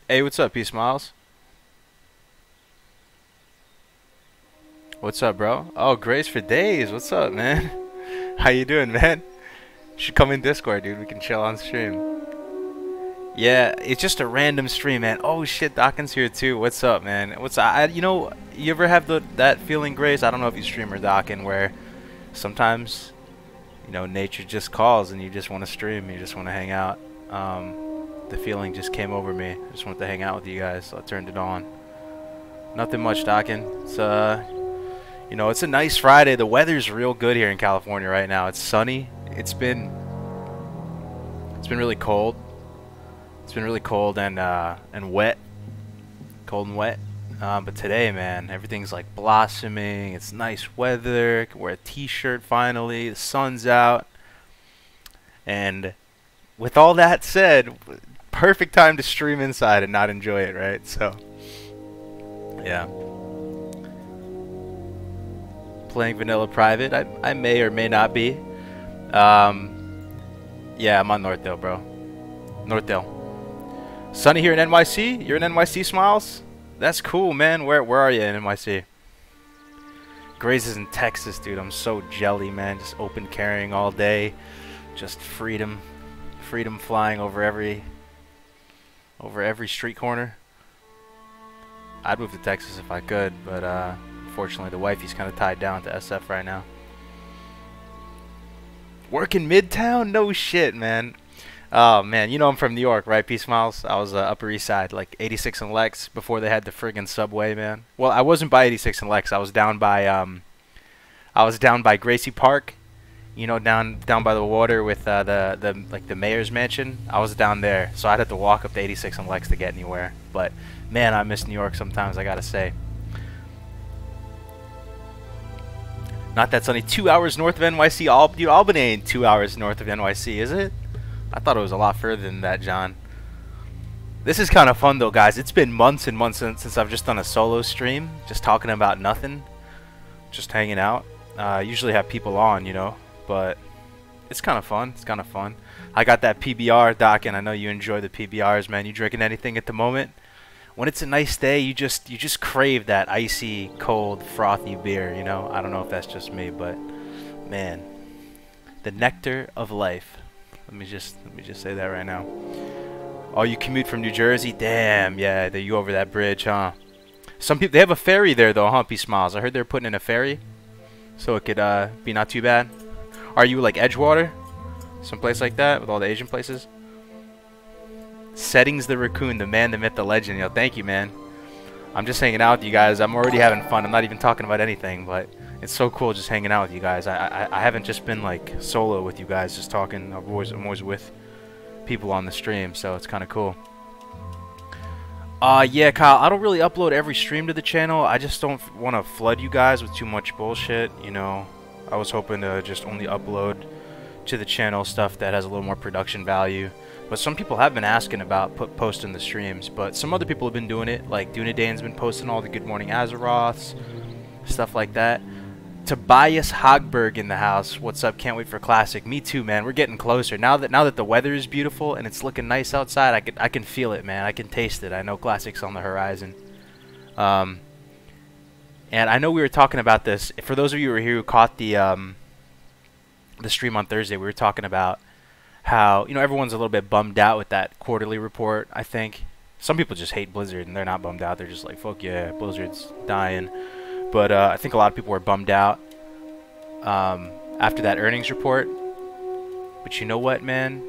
Hey, what's up, P Smiles? What's up, bro? Oh, Grace for days. What's up, man? How you doing, man? You should come in Discord, dude. We can chill on stream. Yeah, it's just a random stream, man. Oh shit, Dawkins here too. What's up, man? What's you know, you ever have that feeling, Grace? I don't know if you stream or Dawkin, where sometimes, you know, nature just calls and you just want to stream, you just want to hang out. The feeling just came over me. I just wanted to hang out with you guys, so I turned it on. Nothing much, Dawkin. It's you know, it's a nice Friday. The weather's real good here in California right now. It's sunny. It's been really cold. It's been really cold and wet. Cold and wet. But today, man, everything's like blossoming. It's nice weather. I can wear a t-shirt finally. The sun's out. And with all that said, perfect time to stream inside and not enjoy it, right? So, yeah. Playing vanilla private. I may or may not be. Yeah, I'm on Northdale, bro. Northdale. Sunny here in NYC. You're in NYC, Smiles? That's cool, man. Where are you in NYC? Grace is in Texas, dude. I'm so jelly, man. Just open carrying all day. Just freedom flying over every street corner. I'd move to Texas if I could, but unfortunately the wifey's kind of tied down to SF right now. Working Midtown? No shit, man. Oh man, you know I'm from New York, right? Peace Miles. I was Upper East Side, like 86 and Lex, before they had the friggin' subway, man. Well, I wasn't by 86 and Lex. I was down by Gracie Park. You know, down by the water with the mayor's mansion. I was down there, so I'd have to walk up to 86 and Lex to get anywhere. But man, I miss New York sometimes, I gotta say. Not that sunny. 2 hours north of NYC. Albany ain't 2 hours north of NYC, is it? I thought it was a lot further than that, John. This is kind of fun though, guys. It's been months and months since I've just done a solo stream, just talking about nothing, just hanging out. Usually have people on, you know, but it's kind of fun. It's kind of fun. I got that PBR, Doc, and I know you enjoy the PBRs, man. You drinking anything at the moment? When it's a nice day, you just crave that icy, cold, frothy beer, you know? I don't know if that's just me, but man, the nectar of life. Let me just say that right now. Oh, you commute from New Jersey? Damn, yeah, you over that bridge, huh? Some people, they have a ferry there though, huh, P Smiles? I heard they're putting in a ferry, so it could be not too bad. Are you like Edgewater? Someplace like that, with all the Asian places? Settings the Raccoon, the man, the myth, the legend. Yo, thank you, man. I'm just hanging out with you guys. I'm already having fun. I'm not even talking about anything, but it's so cool just hanging out with you guys. I haven't just been like solo with you guys, just talking. I'm always with people on the stream, so it's kind of cool. Yeah, Kyle, I don't really upload every stream to the channel. I just don't want to flood you guys with too much bullshit, you know. I was hoping to just only upload to the channel stuff that has a little more production value. But some people have been asking about posting the streams, but some other people have been doing it, like Dunedane's been posting all the Good Morning Azeroths, stuff like that. Tobias Hogberg in the house. What's up? Can't wait for Classic. Me too, man. We're getting closer. Now that the weather is beautiful and it's looking nice outside, I can feel it, man. I can taste it. I know Classic's on the horizon. And I know we were talking about this. For those of you who were here who caught the stream on Thursday, we were talking about how, you know, everyone's a little bit bummed out with that quarterly report, I think. Some people just hate Blizzard and they're not bummed out. They're just like, fuck yeah, Blizzard's dying. But I think a lot of people were bummed out after that earnings report. But you know what, man?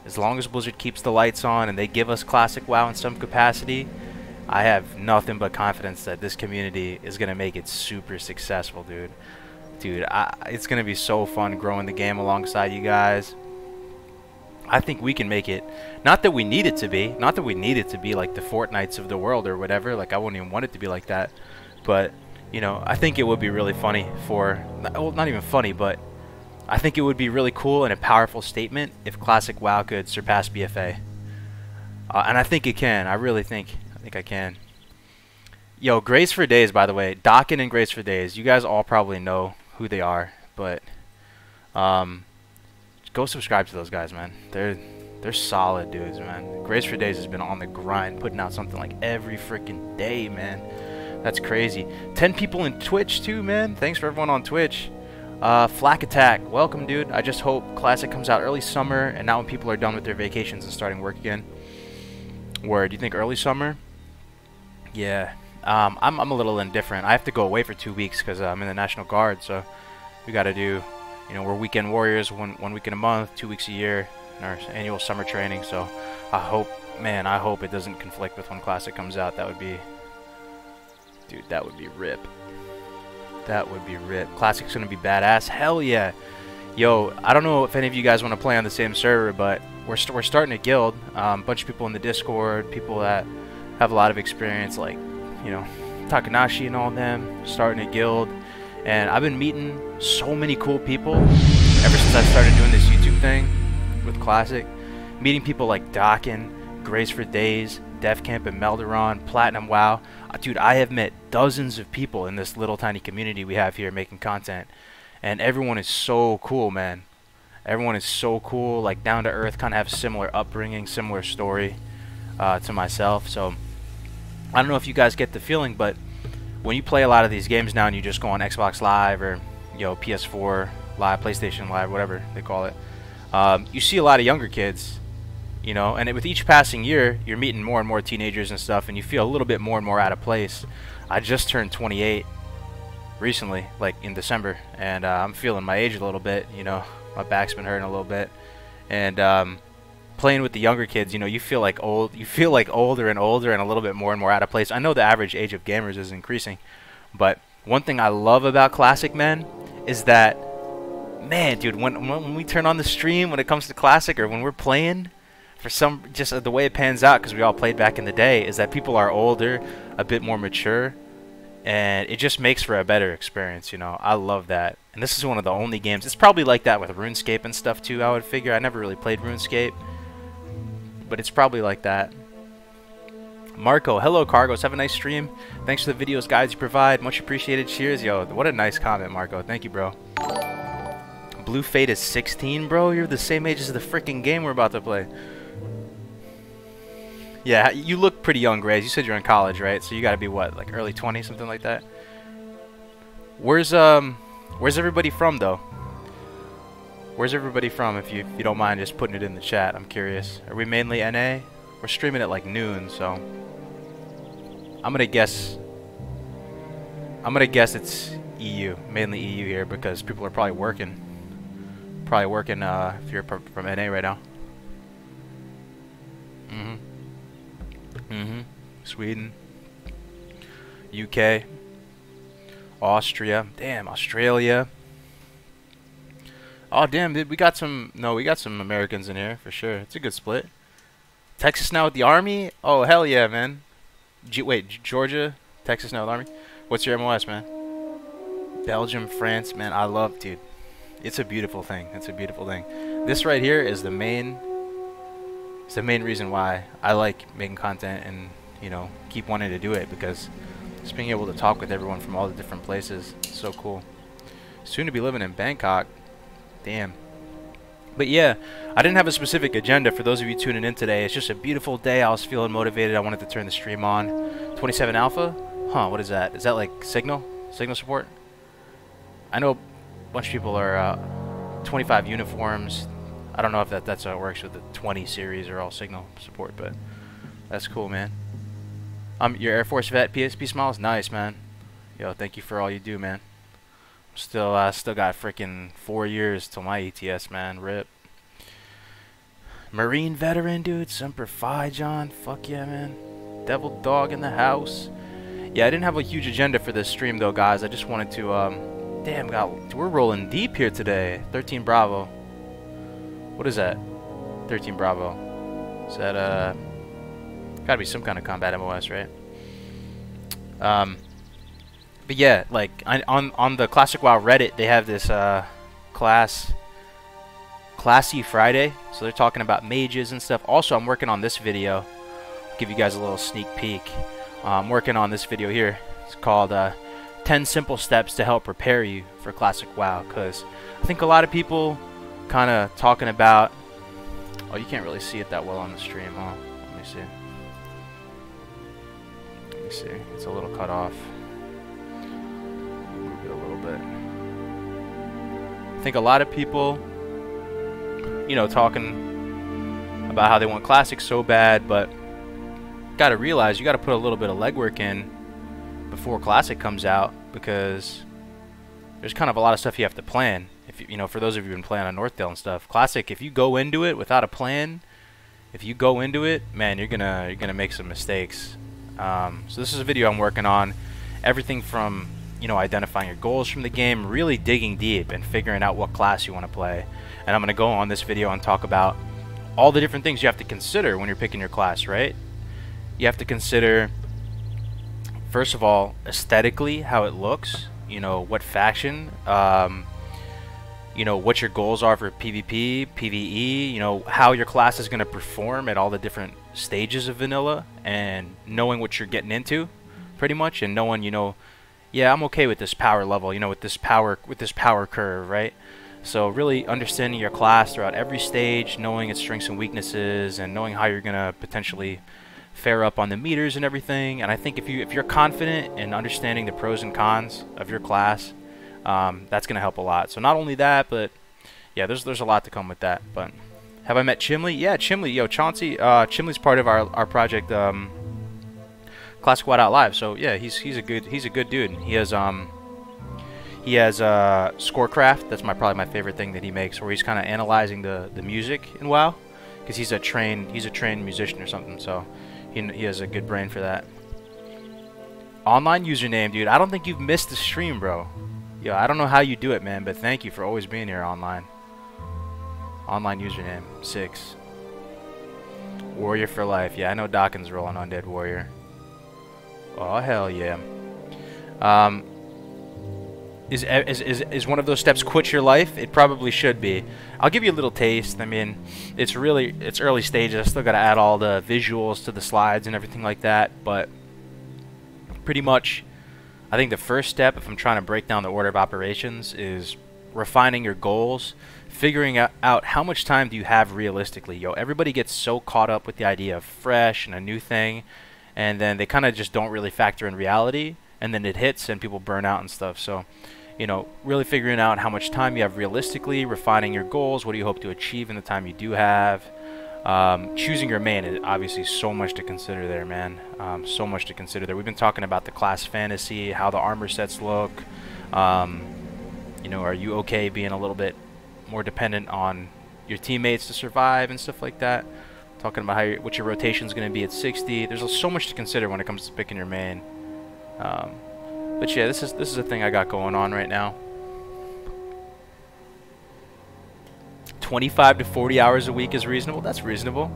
As long as Blizzard keeps the lights on and they give us Classic WoW in some capacity, I have nothing but confidence that this community is going to make it super successful, dude. Dude, it's going to be so fun growing the game alongside you guys. I think we can make it. Not that we need it to be. Not that we need it to be like the Fortnites of the world or whatever. Like, I wouldn't even want it to be like that. But, you know, I think it would be really funny for... Well, not even funny, but I think it would be really cool and a powerful statement if Classic WoW could surpass BFA. And I think it can. I really think. I can. Yo, Grace for Days, by the way. Dawkin and Grace for Days. You guys all probably know who they are, but go subscribe to those guys, man. They're solid dudes, man. Grace for Days has been on the grind, putting out something like every freaking day, man. That's crazy. 10 people in Twitch too, man. Thanks for everyone on Twitch. Flak Attack, welcome, dude. I just hope Classic comes out early summer, and not when people are done with their vacations and starting work again. Word, do you think early summer? Yeah. I'm a little indifferent. I have to go away for 2 weeks because I'm in the National Guard, so we got to do, you know, we're weekend warriors, one weekend a month, 2 weeks a year in our annual summer training. So I hope, man, I hope it doesn't conflict with when Classic comes out. That would be, dude, that would be rip. That would be rip. Classic's gonna be badass. Hell yeah. Yo, I don't know if any of you guys want to play on the same server, but we're starting a guild. Bunch of people in the Discord, people that have a lot of experience, like, you know, Takanashi and all them, starting a guild. And I've been meeting so many cool people ever since I started doing this YouTube thing with Classic. Meeting people like Dokken, Grace for Days, Def Camp and Melderon, Platinum WoW. Dude, I have met dozens of people in this little tiny community we have here making content. And everyone is so cool, man. Everyone is so cool, like down to earth, kind of have similar upbringing, similar story to myself. So I don't know if you guys get the feeling, but when you play a lot of these games now and you just go on Xbox Live or, you know, PS4 Live, PlayStation Live, whatever they call it, you see a lot of younger kids, you know, and with each passing year, you're meeting more and more teenagers and stuff, and you feel a little bit more and more out of place. I just turned 28 recently, like in December, and I'm feeling my age a little bit, you know, my back's been hurting a little bit, and playing with the younger kids, you know, you feel like older and older and a little bit more and more out of place. I know the average age of gamers is increasing, but one thing I love about Classic, man, is that, man, dude, when we turn on the stream, when it comes to Classic or when we're playing, for some, just the way it pans out, because we all played back in the day, is that people are older, a bit more mature, and it just makes for a better experience, you know. I love that. And this is one of the only games, it's probably like that with RuneScape and stuff too, I would figure. I never really played RuneScape, but it's probably like that. Marco, hello Cargos, have a nice stream. Thanks for the videos, guides you provide, much appreciated. Cheers. Yo, what a nice comment, Marco. Thank you, bro. Blue Fate is 16, bro. You're the same age as the freaking game we're about to play. Yeah, you look pretty young, Grace. You said you're in college, right? So you gotta be what, like early 20s, something like that? Where's everybody from, though? Where's everybody from, if you don't mind just putting it in the chat? I'm curious. Are we mainly NA? We're streaming at like noon, so I'm gonna guess it's EU, mainly EU here, because people are probably working. If you're from NA right now. Sweden, UK, Austria, damn, Australia. Oh damn, dude, we got some Americans in here for sure. It's a good split. Texas now with the Army? Oh hell yeah, man. Wait, Georgia, Texas now with the Army. What's your MOS, man? Belgium, France, man. I love, dude. It's a beautiful thing. It's a beautiful thing. This right here is the main. It's the main reason why I like making content and, you know, keep wanting to do it, because just being able to talk with everyone from all the different places is so cool. Soon to be living in Bangkok. Damn. But yeah, I didn't have a specific agenda for those of you tuning in today. It's just a beautiful day. I was feeling motivated. I wanted to turn the stream on. 27 Alpha? Huh, what is that? Is that like Signal? Signal support? I know a bunch of people are 25 uniforms. I don't know if that's how it works with the 20 series or all Signal support, but that's cool, man. Your Air Force vet, PSP Smiles, nice, man. Yo, thank you for all you do, man. Still got freaking 4 years till my ETS, man. Rip. Marine veteran, dude. Semper Fi, John. Fuck yeah, man. Devil Dog in the house. Yeah, I didn't have a huge agenda for this stream, though, guys. I just wanted to, damn, God, we're rolling deep here today. 13 Bravo. What is that? 13 Bravo. Is that, gotta be some kind of combat MOS, right? But yeah, like, on the Classic WoW Reddit, they have this, Classy Friday. So they're talking about mages and stuff. Also, I'm working on this video. I'll give you guys a little sneak peek. I'm working on this video here. It's called, 10 Simple Steps to Help Prepare You for Classic WoW. Because I think a lot of people kind of talking about Oh, you can't really see it that well on the stream, huh? Let me see. Let me see. It's a little cut off. Move it a little bit. I think a lot of people, you know, talking about how they want Classic so bad, but gotta realize you gotta put a little bit of legwork in before Classic comes out, because there's kind of a lot of stuff you have to plan. If you know, for those of you who've been playing on Northdale and stuff, Classic, if you go into it without a plan, if you go into it, man, you're gonna make some mistakes. So this is a video I'm working on, everything from, you know, identifying your goals from the game, really digging deep and figuring out what class you want to play. And I'm gonna go on this video and talk about all the different things you have to consider when you're picking your class, right? You have to consider, first of all, aesthetically, how it looks, you know, what faction, you know, what your goals are for PvP, PvE, you know, how your class is going to perform at all the different stages of vanilla, and knowing what you're getting into, pretty much, and knowing, you know, yeah, I'm okay with this power level, you know, with this power curve, right? So really understanding your class throughout every stage, knowing its strengths and weaknesses, and knowing how you're going to potentially fare up on the meters and everything. And I think if you're confident in understanding the pros and cons of your class, that's gonna help a lot. So not only that, but yeah, there's a lot to come with that. But have I met Chimley? Yeah, Chimley, yo, Chauncey, Chimley's part of our project, Classic WoW Live. So yeah, he's a good dude. He has Scorecraft. That's probably my favorite thing that he makes, where he's kind of analyzing the music in WoW, because he's a trained musician or something. So he has a good brain for that. Online username, dude. I don't think you've missed the stream, bro. Yo, I don't know how you do it, man, but thank you for always being here online. Online username 6. Warrior for life. Yeah, I know Dawkins rolling Undead Warrior. Oh hell yeah. Is one of those steps quit your life? It probably should be. I'll give you a little taste. I mean, it's early stages. I still got to add all the visuals to the slides and everything like that, but pretty much I think the first step, if I'm trying to break down the order of operations, is refining your goals, figuring out how much time do you have realistically. Yo, everybody gets so caught up with the idea of fresh and a new thing, and then they kind of just don't really factor in reality, and then it hits and people burn out and stuff. So, you know, really figuring out how much time you have realistically, refining your goals, what do you hope to achieve in the time you do have. Choosing your main is obviously so much to consider there, man. So much to consider there. We've been talking about the class fantasy, how the armor sets look. You know, are you okay being a little bit more dependent on your teammates to survive and stuff like that? Talking about what your rotation is going to be at 60. There's so much to consider when it comes to picking your main. But yeah, this is a thing I got going on right now. 25 to 40 hours a week is reasonable. That's reasonable.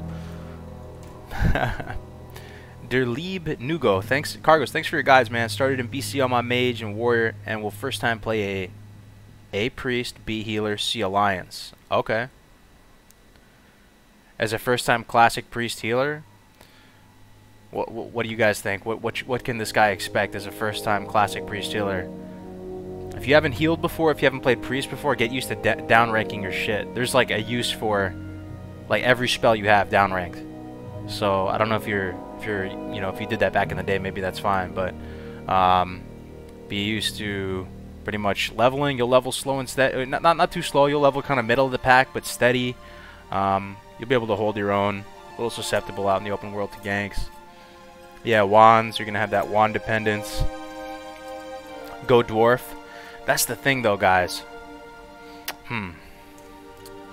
Derlieb Nugo, thanks. Cargos, thanks for your guides, man. Started in BC on my mage and warrior, and will first time play A priest, B healer, C alliance. Okay. As a first time classic priest healer, what do you guys think? What can this guy expect as a first time classic priest healer? If you haven't healed before, if you haven't played priest before, get used to down ranking your shit. There's like a use for like every spell you have down ranked. So I don't know if you did that back in the day, maybe that's fine, but be used to pretty much leveling. You'll level slow and steady, not too slow. You'll level kind of middle of the pack, but steady. You'll be able to hold your own. A little susceptible out in the open world to ganks. Yeah, wands. You're gonna have that wand dependence. Go dwarf. That's the thing, though, guys.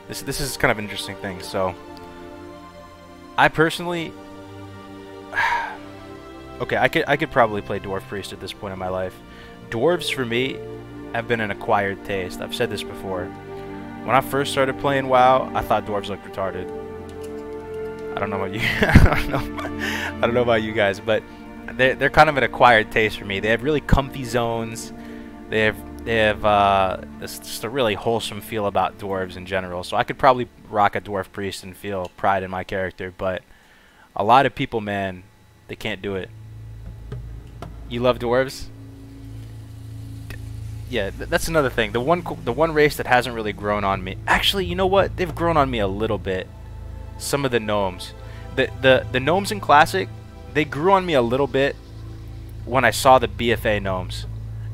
This is kind of an interesting thing. So, I personally, okay, I could probably play dwarf priest at this point in my life. Dwarves for me have been an acquired taste. I've said this before. When I first started playing WoW, I thought dwarves looked retarded. I don't know about you. I don't know about you guys, but they're kind of an acquired taste for me. They have really comfy zones. They have just a really wholesome feel about dwarves in general. So I could probably rock a dwarf priest and feel pride in my character, but a lot of people, man, they can't do it. You love dwarves? Yeah, that's another thing. The one race that hasn't really grown on me. Actually, you know what? They've grown on me a little bit. some of the gnomes. The gnomes in Classic, they grew on me a little bit when I saw the BFA gnomes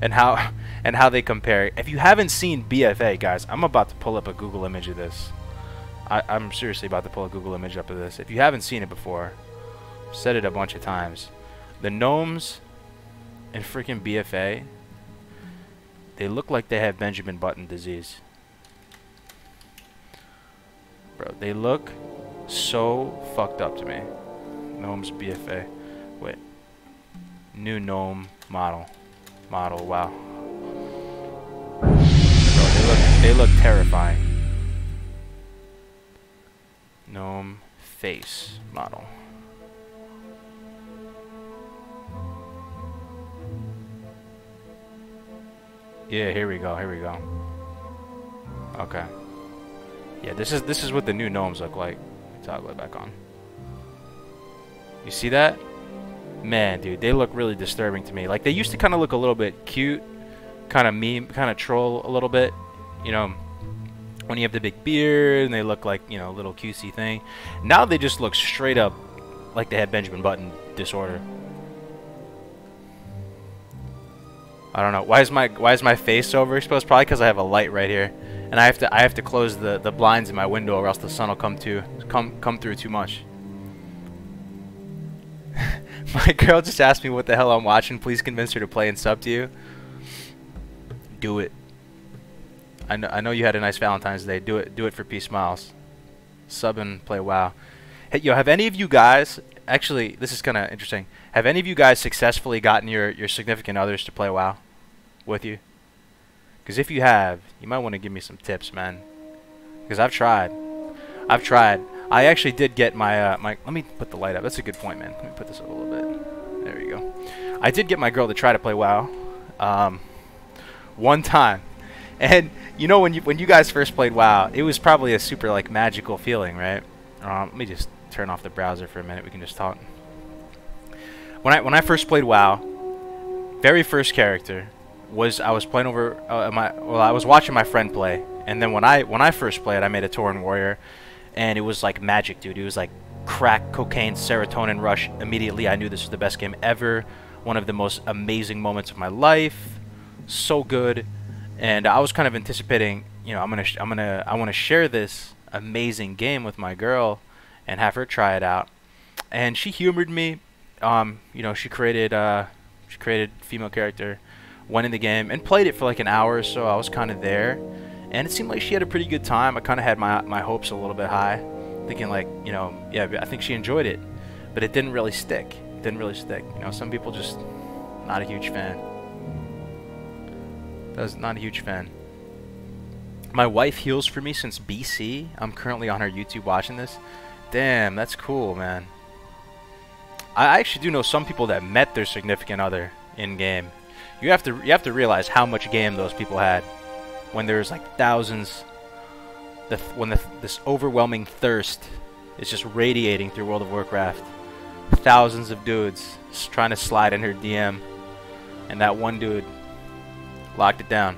and how they compare. If you haven't seen BFA, guys, I'm about to pull up a Google image of this. I'm seriously about to pull a Google image up of this. If you haven't seen it before, I've said it a bunch of times. The gnomes in freaking BFA, they look like they have Benjamin Button disease. Bro, they look so fucked up to me. Gnomes BFA. Wait. New gnome model. Wow. Bro, they look terrifying. Gnome face model. Yeah, here we go. Okay. Yeah, this is what the new gnomes look like. Toggle it back on. You see that? Man, dude, they look really disturbing to me. Like, they used to kind of look a little bit cute, kind of meme, kind of troll a little bit. You know, when you have the big beard and they look like, you know, a little cutesy thing. Now they just look straight up like they had Benjamin Button disorder. I don't know. Why is my face so overexposed? Probably because I have a light right here, and I have to close the blinds in my window, or else the sun will come through too much. My girl just asked me what the hell I'm watching. Please convince her to play and sub to you. Do it. I know you had a nice Valentine's Day. Do it for Peace Miles. Sub and play WoW. Hey, yo, have any of you guys... Actually, this is kind of interesting. Have any of you guys successfully gotten your significant others to play WoW with you? Because if you have, you might want to give me some tips, man. Because I've tried. I actually did get my let me put the light up. That's a good point, man. Let me put this up a little bit. There you go. I did get my girl to try to play WoW one time. And you know, when you guys first played WoW, it was probably a super like magical feeling, right? Let me just turn off the browser for a minute. We can just talk. When I first played WoW, very first character was I was playing over I was watching my friend play, and then when I first played, I made a Tauren warrior, and it was like magic, dude. It was like crack cocaine serotonin rush. Immediately, I knew this was the best game ever. One of the most amazing moments of my life. So good, and I was kind of anticipating, you know, I want to share this amazing game with my girl and have her try it out. And she humored me. You know, she created female character, went in the game and played it for like an hour or so. I was kind of there, and it seemed like she had a pretty good time. I kind of had my hopes a little bit high, thinking like, you know, yeah, I think she enjoyed it, but it didn't really stick. You know, some people just not a huge fan. Not a huge fan. My wife heals for me since BC. I'm currently on her YouTube watching this. Damn, that's cool, man. I actually do know some people that met their significant other in game. You have to realize how much game those people had when there's like thousands. This overwhelming thirst is just radiating through World of Warcraft. Thousands of dudes trying to slide in her DM, and that one dude locked it down.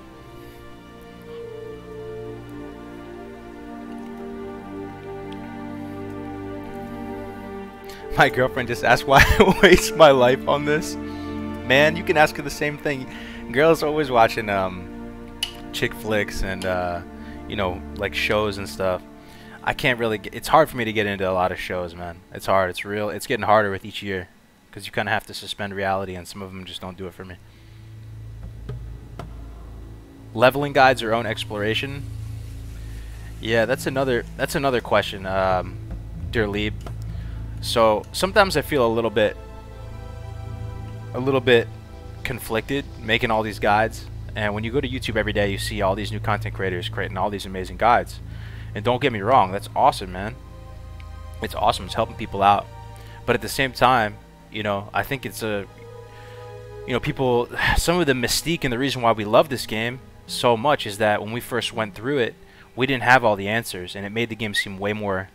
My girlfriend just asked why I waste my life on this. Man, you can ask her the same thing. Girls are always watching chick flicks and you know, like shows and stuff. I can't really it's hard for me to get into a lot of shows, man. It's hard. It's getting harder with each year, because you kind of have to suspend reality, and some of them just don't do it for me. Leveling guides or own exploration? Yeah, that's another question, dear Lieb. So sometimes I feel a little bit conflicted making all these guides, and when you go to YouTube every day, you see all these new content creators creating all these amazing guides. And don't get me wrong, that's awesome, man. It's awesome. It's helping people out. But at the same time, you know, I think it's you know, people, some of the mystique and the reason why we love this game so much is that when we first went through it, we didn't have all the answers, and it made the game seem way more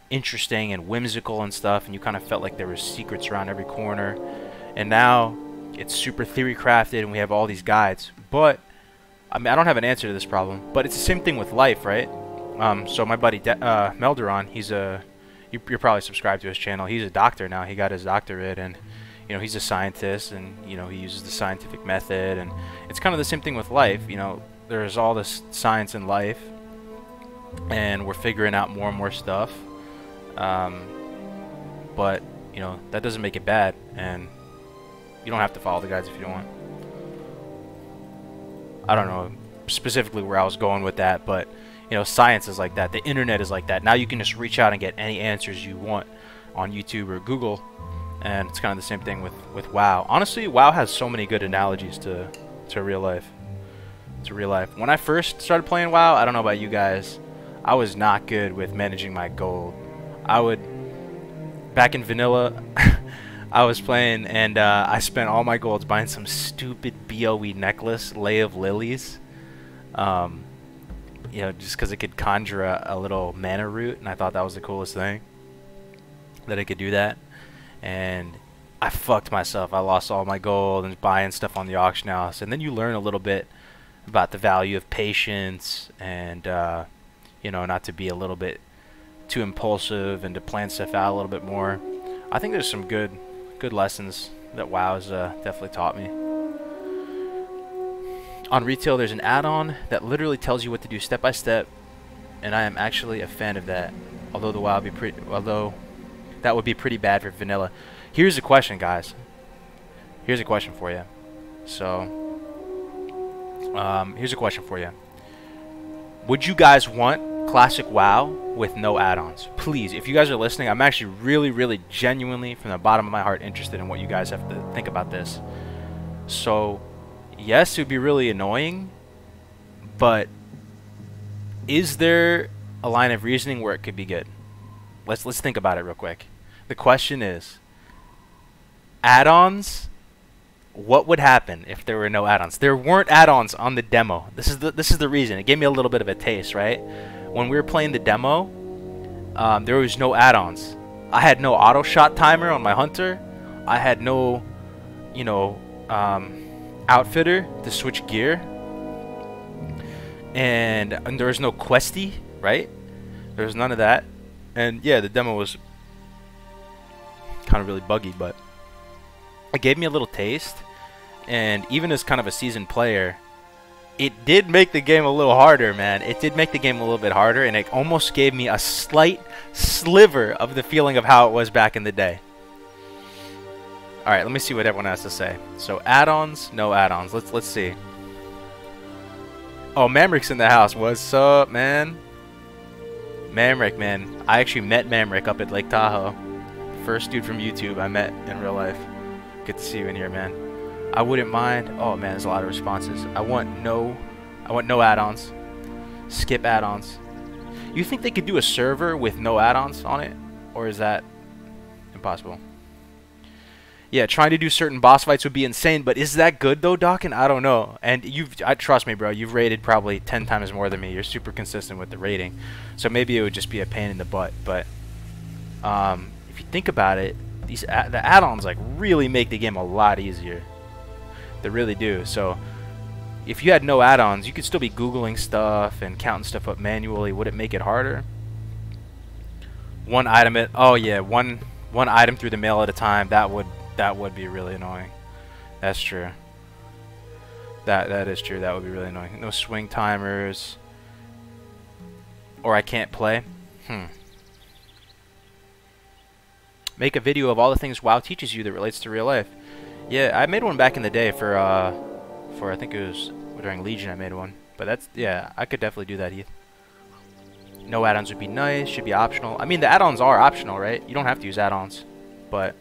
interesting and whimsical and stuff, and you kind of felt like there were secrets around every corner. And now it's super theory crafted, and we have all these guides. But I mean, I don't have an answer to this problem, but it's the same thing with life, right? So my buddy Melderon, he's a you're probably subscribed to his channel. He's a doctor now. He got his doctorate, and you know, he's a scientist, and you know, he uses the scientific method, and it's kind of the same thing with life. You know, there's all this science in life, and we're figuring out more and more stuff. But you know, that doesn't make it bad, and you don't have to follow the guides if you don't want. I don't know specifically where I was going with that, but you know, science is like that. The internet is like that. Now you can just reach out and get any answers you want on YouTube or Google, and it's kind of the same thing with WoW. Honestly, WoW has so many good analogies to real life. To real life. When I first started playing WoW, I don't know about you guys, I was not good with managing my gold. Back in vanilla, I was playing, and I spent all my golds buying some stupid BOE necklace, Lay of Lilies. You know, just because it could conjure a little mana root, and I thought that was the coolest thing, that it could do that. And I fucked myself. I lost all my gold and buying stuff on the auction house. And then you learn a little bit about the value of patience, and you know, not to be a little bit too impulsive, and to plan stuff out a little bit more. I think there's some good lessons that WoW's definitely taught me. On retail, there's an add-on that literally tells you what to do step by step, and I am actually a fan of that. Although that would be pretty bad for vanilla. Here's a question, guys. Here's a question for you. So, here's a question for you. Would you guys want classic WoW with no add-ons? Please, if you guys are listening, I'm actually really genuinely from the bottom of my heart interested in what you guys have to think about this. So, yes, it would be really annoying, but is there a line of reasoning where it could be good? Let's think about it real quick. The question is, add-ons, what would happen if there were no add-ons? There weren't add-ons on the demo. This is the reason. It gave me a little bit of a taste, right? When we were playing the demo, there was no add-ons. I had no auto shot timer on my hunter. I had no, you know, outfitter to switch gear, and there was no questy, right? There was none of that. And yeah, the demo was kind of really buggy, but it gave me a little taste. And even as kind of a seasoned player, it did make the game a little harder, man. It did make the game a little bit harder, and it almost gave me a slight sliver of the feeling of how it was back in the day. Alright, let me see what everyone has to say. So, add-ons, no add-ons. Let's see. Oh, Mamrick's in the house. What's up, man? Mamrick, man. I actually met Mamrick up at Lake Tahoe. First dude from YouTube I met in real life. Good to see you in here, man. I wouldn't mind. Oh, man, there's a lot of responses. I want no add-ons. Skip add-ons. You think they could do a server with no add-ons on it? Or is that impossible? Yeah, trying to do certain boss fights would be insane, but is that good though, Dawkin? I don't know. And trust me, bro, you've rated probably 10 times more than me. You're super consistent with the rating. So maybe it would just be a pain in the butt. But if you think about it, the add-ons like really make the game a lot easier. They really do. So if you had no add-ons, you could still be Googling stuff and counting stuff up manually. Would it make it harder? One item one item through the mail at a time, that would be really annoying. That's true. That is true. That would be really annoying. No swing timers. Or I can't play. Make a video of all the things WoW teaches you that relates to real life. Yeah, I made one back in the day for I think it was during Legion I made one. But that's, yeah, I could definitely do that, Heath. No add-ons would be nice. Should be optional. I mean, the add-ons are optional, right? You don't have to use add-ons. But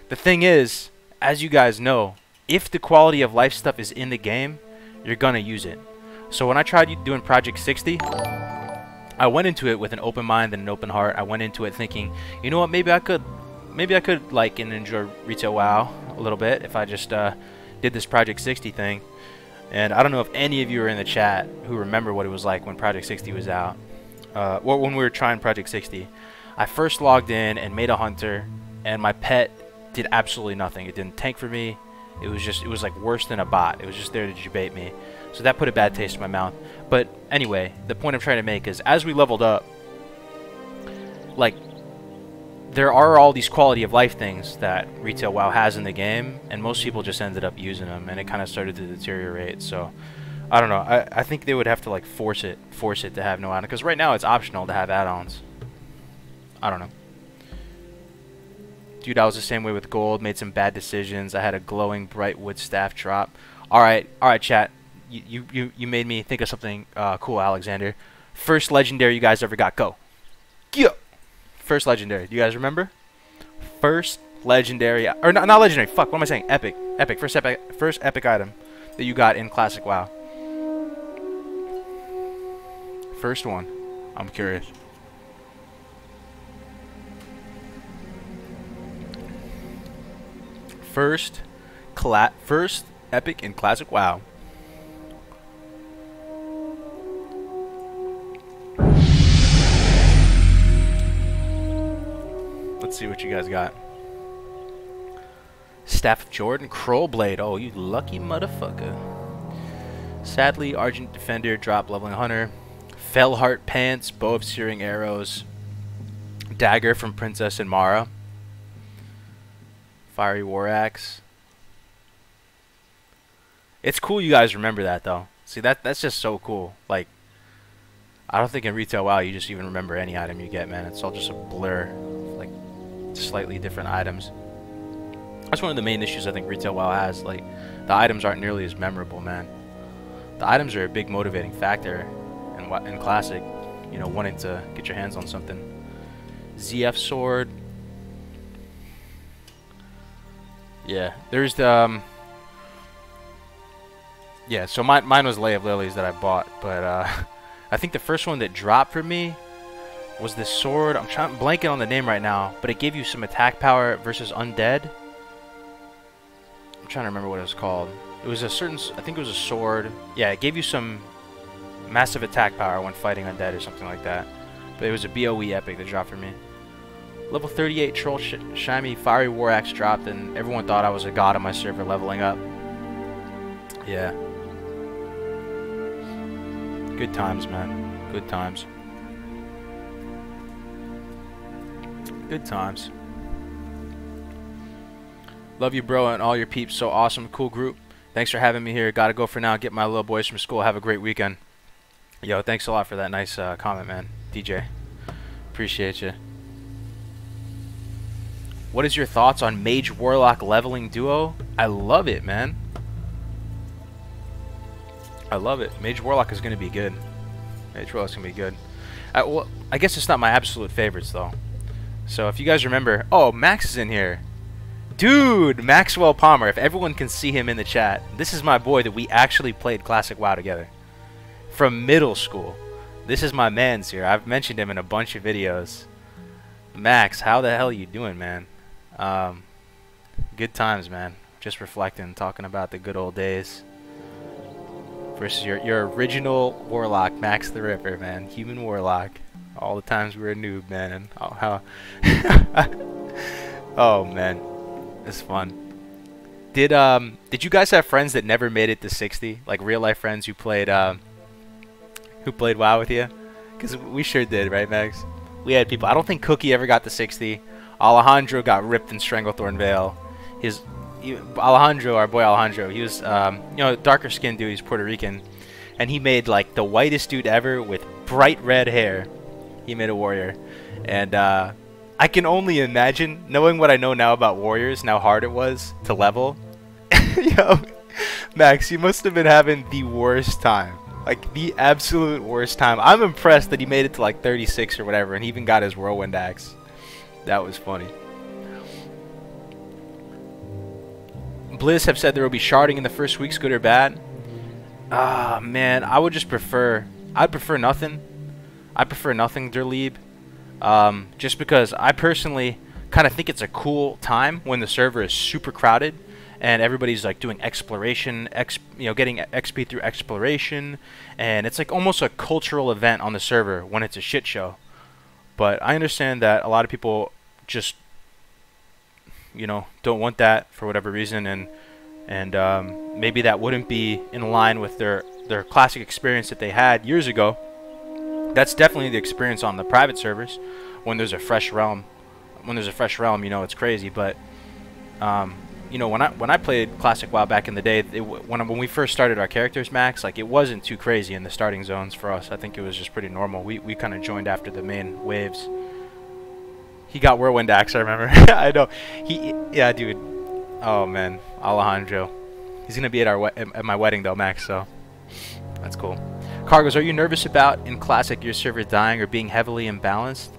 the thing is, as you guys know, if the quality of life stuff is in the game, you're gonna use it. So when I tried doing Project 60, I went into it with an open mind and an open heart. I went into it thinking, you know what, maybe I could like and enjoy retail WoW a little bit if I just did this Project 60 thing. And I don't know if any of you are in the chat who remember what it was like when Project 60 was out. When we were trying Project 60, I first logged in and made a hunter, and my pet did absolutely nothing. It didn't tank for me. It was like worse than a bot. It was just there to debate me. So that put a bad taste in my mouth. But anyway, the point I'm trying to make is, as we leveled up, like, there are all these quality of life things that retail WoW has in the game, and most people just ended up using them, and it kind of started to deteriorate. So I don't know. I think they would have to like force it to have no add-on, because right now it's optional to have add-ons. I don't know. Dude, I was the same way with gold. Made some bad decisions. I had a glowing bright wood staff drop. All right, chat. You made me think of something cool, Alexander. First legendary you guys ever got. Go. Go. First legendary. Do you guys remember? First legendary, or not legendary. Fuck. What am I saying? Epic. Epic. First epic item that you got in Classic WoW. First one. I'm curious. First epic in Classic WoW. Let's see what you guys got. Staff of Jordan, Kroll Blade. Oh, you lucky motherfucker. Sadly, Argent Defender, drop leveling Hunter. Fellheart Pants, Bow of Searing Arrows. Dagger from Princess and Mara. Fiery War Axe. It's cool you guys remember that though. See, that's just so cool. Like, I don't think in retail WoW you just even remember any item you get, man. It's all just a blur, like slightly different items. That's one of the main issues I think retail WoW has. Like, the items aren't nearly as memorable, man. The items are a big motivating factor in Classic. You know, wanting to get your hands on something. ZF Sword. Yeah, there's the yeah, so mine was Lay of Lilies that I bought, but I think the first one that dropped for me was this sword. I'm blanking on the name right now, but it gave you some attack power versus undead. I'm trying to remember what it was called. It was a certain, I think it was a sword. Yeah, it gave you some massive attack power when fighting undead or something like that. But it was a BOE epic that dropped for me. Level 38 Troll Shiny Fiery War Axe dropped, and everyone thought I was a god on my server leveling up. Yeah. Good times, man. Good times. Good times. Love you, bro, and all your peeps. So awesome. Cool group. Thanks for having me here. Gotta go for now. Get my little boys from school. Have a great weekend. Yo, thanks a lot for that nice comment, man. DJ. Appreciate you. What is your thoughts on Mage Warlock leveling duo? I love it, man. I love it. Mage Warlock is going to be good. Mage Warlock's going to be good. Well, I guess it's not my absolute favorites, though. So if you guys remember... Oh, Max is in here. Dude, Maxwell Palmer. If everyone can see him in the chat. This is my boy that we actually played Classic WoW together. From middle school. This is my man's here. I've mentioned him in a bunch of videos. Max, how the hell are you doing, man? Good times, man. Just reflecting, talking about the good old days. Versus your original Warlock, Max the Ripper, man. Human Warlock. All the times we were a noob, man. And how oh, man. It's fun. Did you guys have friends that never made it to 60? Like real life friends who played WoW with you? Because we sure did, right, Max? We had people. I don't think Cookie ever got to 60. Alejandro got ripped in Stranglethorn Vale. Alejandro, our boy Alejandro, he was, you know, darker skinned dude. He's Puerto Rican, and he made like the whitest dude ever with bright red hair. He made a warrior, and I can only imagine, knowing what I know now about warriors and how hard it was to level. Yo, Max, you must have been having the worst time. Like, the absolute worst time. I'm impressed that he made it to like 36 or whatever, and he even got his Whirlwind Axe. That was funny. Blizz have said there will be sharding in the first weeks, good or bad. Ah, man, I would just prefer... I'd prefer nothing. I prefer nothing, Derleeb. Just because I personally kind of think it's a cool time when the server is super crowded and everybody's like doing exploration, you know, getting XP through exploration, and it's like almost a cultural event on the server when it's a shit show. But I understand that a lot of people just, you know, don't want that for whatever reason, and maybe that wouldn't be in line with their classic experience that they had years ago. That's definitely the experience on the private servers when there's a fresh realm when there's a fresh realm, you know, it's crazy. But you know, when I played Classic WoW back in the day, when we first started our characters max, like, it wasn't too crazy in the starting zones for us. I think it was just pretty normal. We kind of joined after the main waves. He got Whirlwind Axe, I remember. I know. Yeah, dude. Oh man, Alejandro. He's gonna be at my wedding though, Max. So that's cool. Cargos, are you nervous about in Classic your server dying or being heavily imbalanced?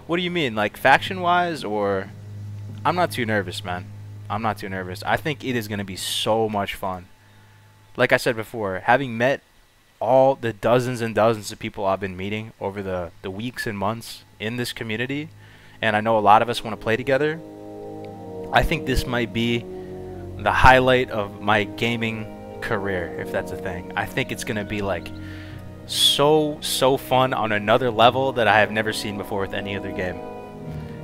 What do you mean, like faction-wise, or? I'm not too nervous, man. I'm not too nervous. I think it is gonna be so much fun. Like I said before, having met all the dozens and dozens of people I've been meeting over the weeks and months in this community, and I know a lot of us want to play together, I think this might be the highlight of my gaming career, if that's a thing. I think it's going to be like so fun on another level that I have never seen before with any other game.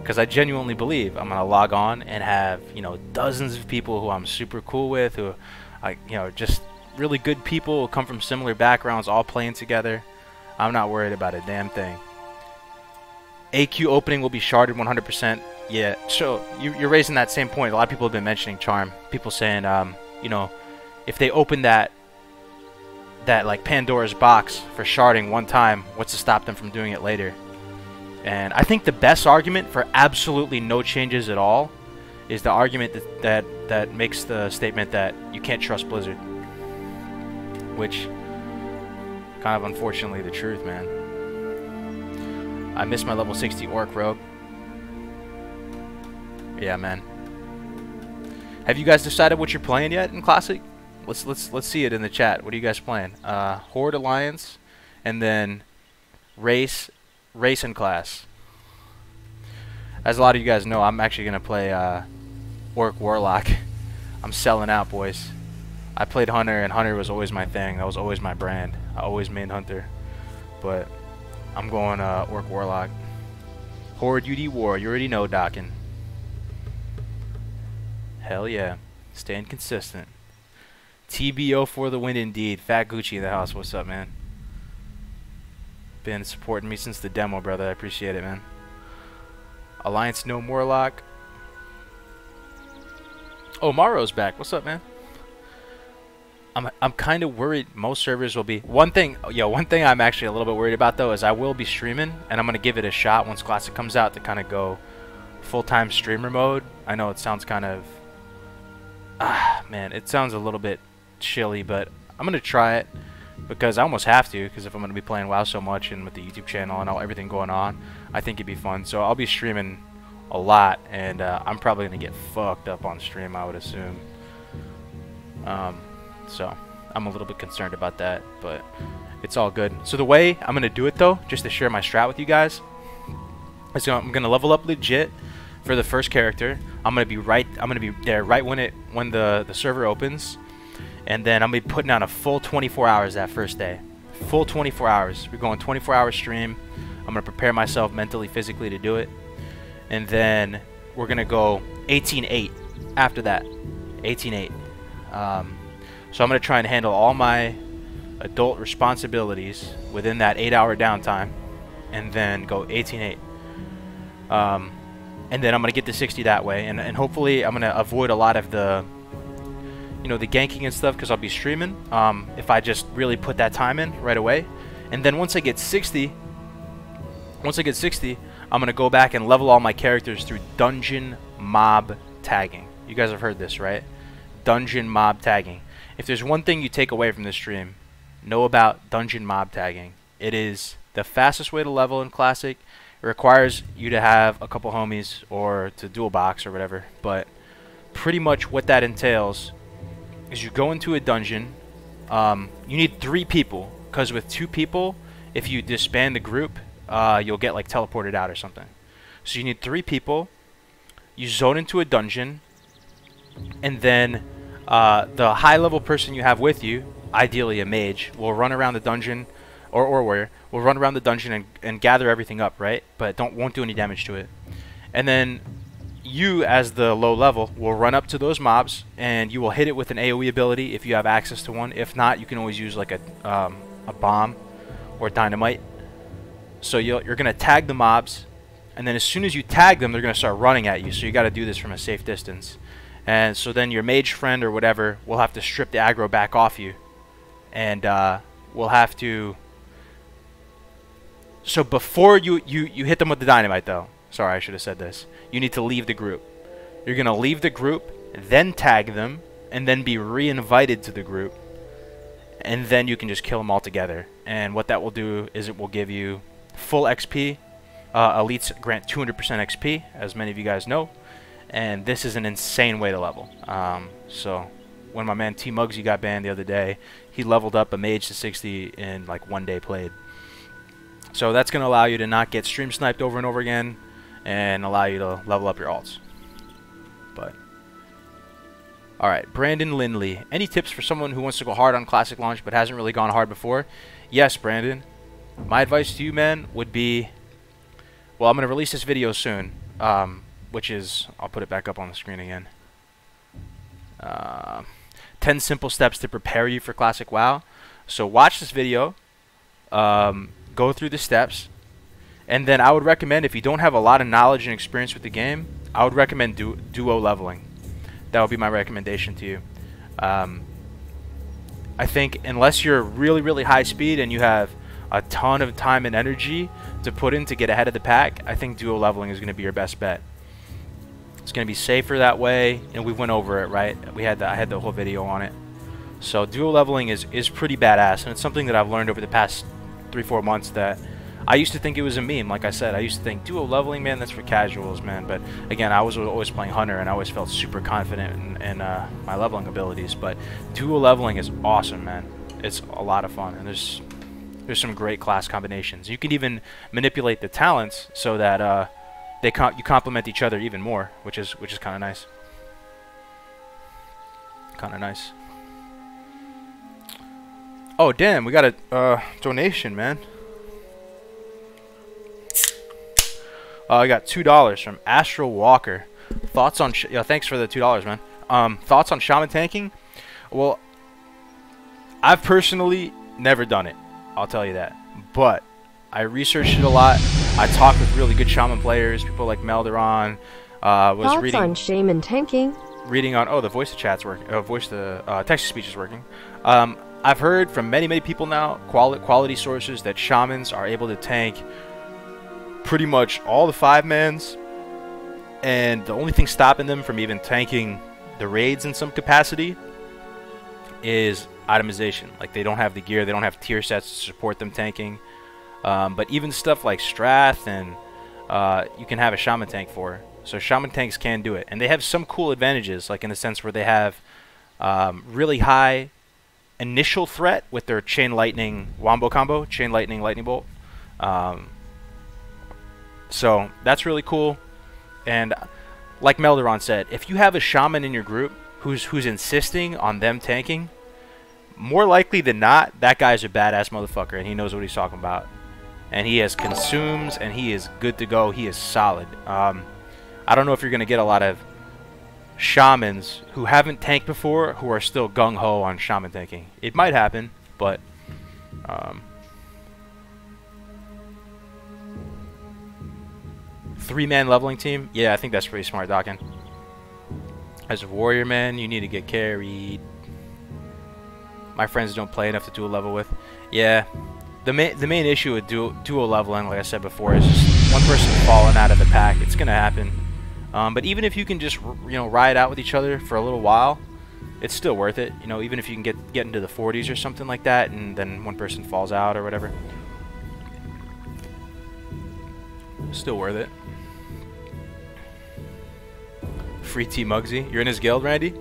Because I genuinely believe I'm going to log on and have, you know, dozens of people who I'm super cool with, who, you know, just really good people who come from similar backgrounds, all playing together. I'm not worried about a damn thing. AQ opening will be sharded 100%. Yeah, so you're raising that same point. A lot of people have been mentioning Charm. People saying, you know, if they open that like Pandora's box for sharding one time, what's to stop them from doing it later? And I think the best argument for absolutely no changes at all is the argument that makes the statement that you can't trust Blizzard, which kind of unfortunately the truth, man. I miss my level 60 Orc Rogue. Yeah, man. Have you guys decided what you're playing yet in Classic? Let's see it in the chat. What are you guys playing? Horde Alliance, and then Race and Class. As a lot of you guys know, I'm actually gonna play Orc Warlock. I'm selling out, boys. I played Hunter, and Hunter was always my thing. That was always my brand. I always mained Hunter, but I'm going Orc Warlock. Horde UD War. You already know, Dockin. Hell yeah. Staying consistent. TBO for the win indeed. Fat Gucci in the house. What's up, man? Been supporting me since the demo, brother. I appreciate it, man. Alliance No Morlock. Oh, Maro's back. What's up, man? I'm kind of worried most servers will be... One thing I'm actually a little bit worried about, though, is I will be streaming, and I'm going to give it a shot once Classic comes out to kind of go full-time streamer mode. I know it sounds kind of... man, it sounds a little bit chilly, but I'm going to try it because I almost have to, because if I'm going to be playing WoW so much and with the YouTube channel and everything going on, I think it'd be fun. So I'll be streaming a lot, and I'm probably going to get fucked up on stream, I would assume. So I'm a little bit concerned about that, but it's all good. So the way I'm going to do it, though, just to share my strat with you guys, is I'm going to level up legit for the first character. I'm gonna be there right when the server opens, and then I'm gonna be putting out a full 24 hours that first day. Full 24 hours. We're going 24-hour stream. I'm gonna prepare myself mentally, physically to do it, and then we're gonna go 18-8 after that. 18-8. So I'm gonna try and handle all my adult responsibilities within that 8-hour downtime, and then go 18-8. And then I'm going to get to 60 that way, and hopefully I'm going to avoid a lot of the, you know, the ganking and stuff, because I'll be streaming, if I just really put that time in right away. And then once I get 60, I'm going to go back and level all my characters through dungeon mob tagging. You guys have heard this, right? Dungeon mob tagging. If there's one thing you take away from this stream, know about dungeon mob tagging. It is the fastest way to level in Classic. It requires you to have a couple homies or to dual box or whatever, but pretty much what that entails is you go into a dungeon. You need 3 people, because with 2 people, if you disband the group, you'll get like teleported out or something. So you need 3 people. You zone into a dungeon, and then the high level person you have with you, ideally a mage, will run around the dungeon, or warrior, will run around the dungeon and gather everything up, right? But won't do any damage to it. And then you, as the low level, will run up to those mobs, and you will hit it with an AoE ability if you have access to one. If not, you can always use like a bomb or dynamite. So you're gonna tag the mobs, and then as soon as you tag them, they're going to start running at you. So you got to do this from a safe distance. And so then your mage friend or whatever will have to strip the aggro back off you, and we'll have to. So before you hit them with the dynamite, though. Sorry, I should have said this. You need to leave the group. You're going to leave the group, then tag them, and then be re-invited to the group. And then you can just kill them all together. And what that will do is it will give you full XP. Elites grant 200% XP, as many of you guys know. And this is an insane way to level. So when my man T Muggsy got banned the other day, he leveled up a mage to 60 in like 1 day played. So that's going to allow you to not get stream sniped over and over again, and allow you to level up your alts. But alright, Brandon Lindley. Any tips for someone who wants to go hard on Classic launch but hasn't really gone hard before? Yes, Brandon. My advice to you, man, would be, well, I'm going to release this video soon, which is, I'll put it back up on the screen again. 10 simple steps to prepare you for Classic WoW. So watch this video, go through the steps, and then I would recommend, if you don't have a lot of knowledge and experience with the game, I would recommend duo leveling. That would be my recommendation to you. I think unless you're really, really high speed and you have a ton of time and energy to put in to get ahead of the pack, I think duo leveling is going to be your best bet. It's going to be safer that way, and we went over it, right? I had the whole video on it. So duo leveling is pretty badass, and it's something that I've learned over the past 3-4 months that I used to think it was a meme. Like I said, I used to think duo leveling, man, that's for casuals, man. But again, I was always playing Hunter, and I always felt super confident in my leveling abilities. But duo leveling is awesome, man. It's a lot of fun, and there's some great class combinations. You can even manipulate the talents so that you complement each other even more, which is kind of nice. Kind of nice. Oh damn, we got a donation, man. I got $2 from Astral Walker. Thoughts on thanks for the $2, man. Thoughts on shaman tanking? Well, I've personally never done it, I'll tell you that. But I researched it a lot. I talked with really good shaman players, people like Melderon. Thoughts reading on shaman tanking? Reading on the voice to chat's working. Text to speech is working. I've heard from many people now, quality sources, that shamans are able to tank pretty much all the 5-mans, and the only thing stopping them from even tanking the raids in some capacity is itemization. Like, they don't have the gear, they don't have tier sets to support them tanking. But even stuff like Strath and you can have a shaman tank for. So shaman tanks can do it, and they have some cool advantages, like in the sense where they have really high initial threat with their chain lightning wombo combo, chain lightning lightning bolt. So that's really cool. And like Melderon said, if you have a shaman in your group who's insisting on them tanking, more likely than not, that guy's a badass motherfucker, and he knows what he's talking about. And he has consumes, and he is good to go. He is solid. I don't know if you're going to get a lot of shamans who haven't tanked before who are still gung-ho on shaman tanking. It might happen, but 3-man leveling team? Yeah, I think that's pretty smart, Dawkins. As a warrior, man, you need to get carried. My friends don't play enough to duo level with. Yeah, the main issue with duo leveling, like I said before, is just one person falling out of the pack. It's gonna happen. But even if you can just ride out with each other for a little while, it's still worth it. Even if you can get into the 40s or something like that, and then one person falls out or whatever, still worth it. Free T Muggsy. You're in his guild, Randy?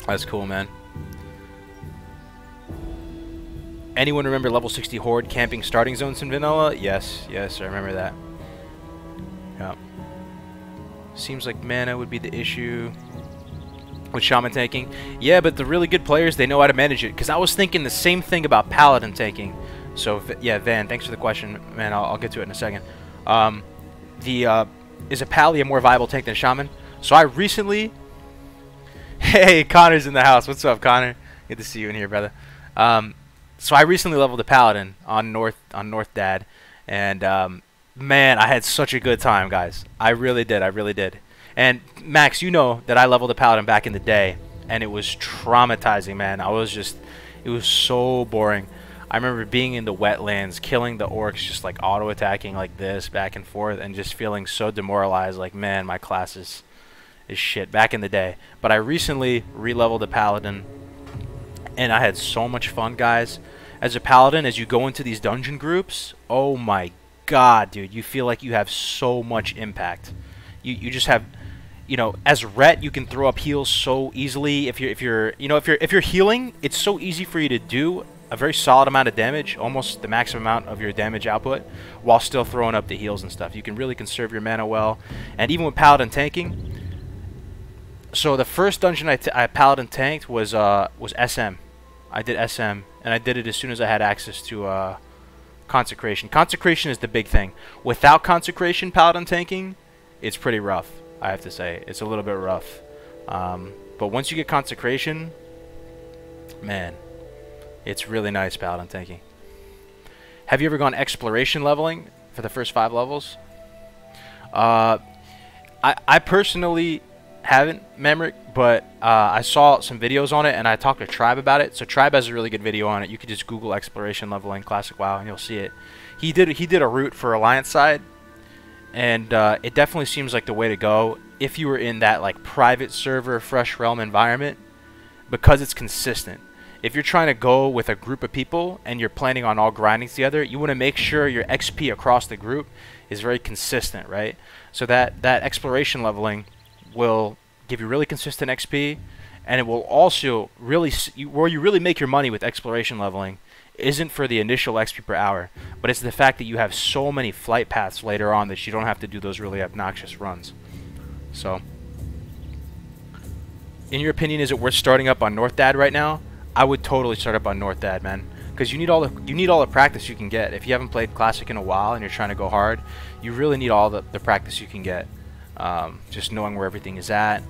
That's cool, man. Anyone remember level 60 Horde camping starting zones in vanilla? Yes, I remember that. Yeah. Seems like mana would be the issue with shaman tanking. Yeah, but the really good players, they know how to manage it. Because I was thinking the same thing about paladin tanking. So, yeah, Van, thanks for the question. Man, I'll get to it in a second. Is a Pally a more viable tank than shaman? So I recently... Hey, Connor's in the house. What's up, Connor? Good to see you in here, brother. So I recently leveled a paladin on North Dad, and Man, I had such a good time, guys. I really did. I really did. And Max, you know that I leveled a paladin back in the day, and it was traumatizing, man. It was so boring. I remember being in the wetlands, killing the orcs, just like auto-attacking like this, back and forth, and just feeling so demoralized, like, man, my class is shit back in the day. But I recently re-leveled a paladin, and I had so much fun, guys. As a paladin, as you go into these dungeon groups, oh my god, dude, you feel like you have so much impact. You just have, you know, as Ret, you can throw up heals so easily. If you're healing, it's so easy for you to do a very solid amount of damage, almost the maximum amount of your damage output, while still throwing up the heals and stuff. You can really conserve your mana well. And even with paladin tanking, so the first dungeon I paladin tanked was SM. I did SM, and I did it as soon as I had access to consecration. Consecration is the big thing. Without consecration paladin tanking, it's pretty rough, I have to say. It's a little bit rough. But once you get consecration, man, it's really nice paladin tanking. Have you ever gone exploration leveling for the first 5 levels? I personally haven't, Memrick, but I saw some videos on it, and I talked to Tribe about it. So Tribe has a really good video on it. You could just Google exploration leveling Classic WoW, and you'll see it. He did a route for Alliance side, and it definitely seems like the way to go if you were in that like private server, Fresh Realm environment, because it's consistent. If you're trying to go with a group of people and you're planning on all grinding together, you want to make sure your XP across the group is very consistent, right? So that exploration leveling will give you really consistent XP, and it will also really, where you really make your money with exploration leveling isn't for the initial XP per hour, but it's the fact that you have so many flight paths later on that you don't have to do those really obnoxious runs. So, in your opinion, is it worth starting up on North Dad right now? I would totally start up on North Dad, man, because you need all the practice you can get. If you haven't played Classic in a while and you're trying to go hard, you really need all the practice you can get. Just knowing where everything is at,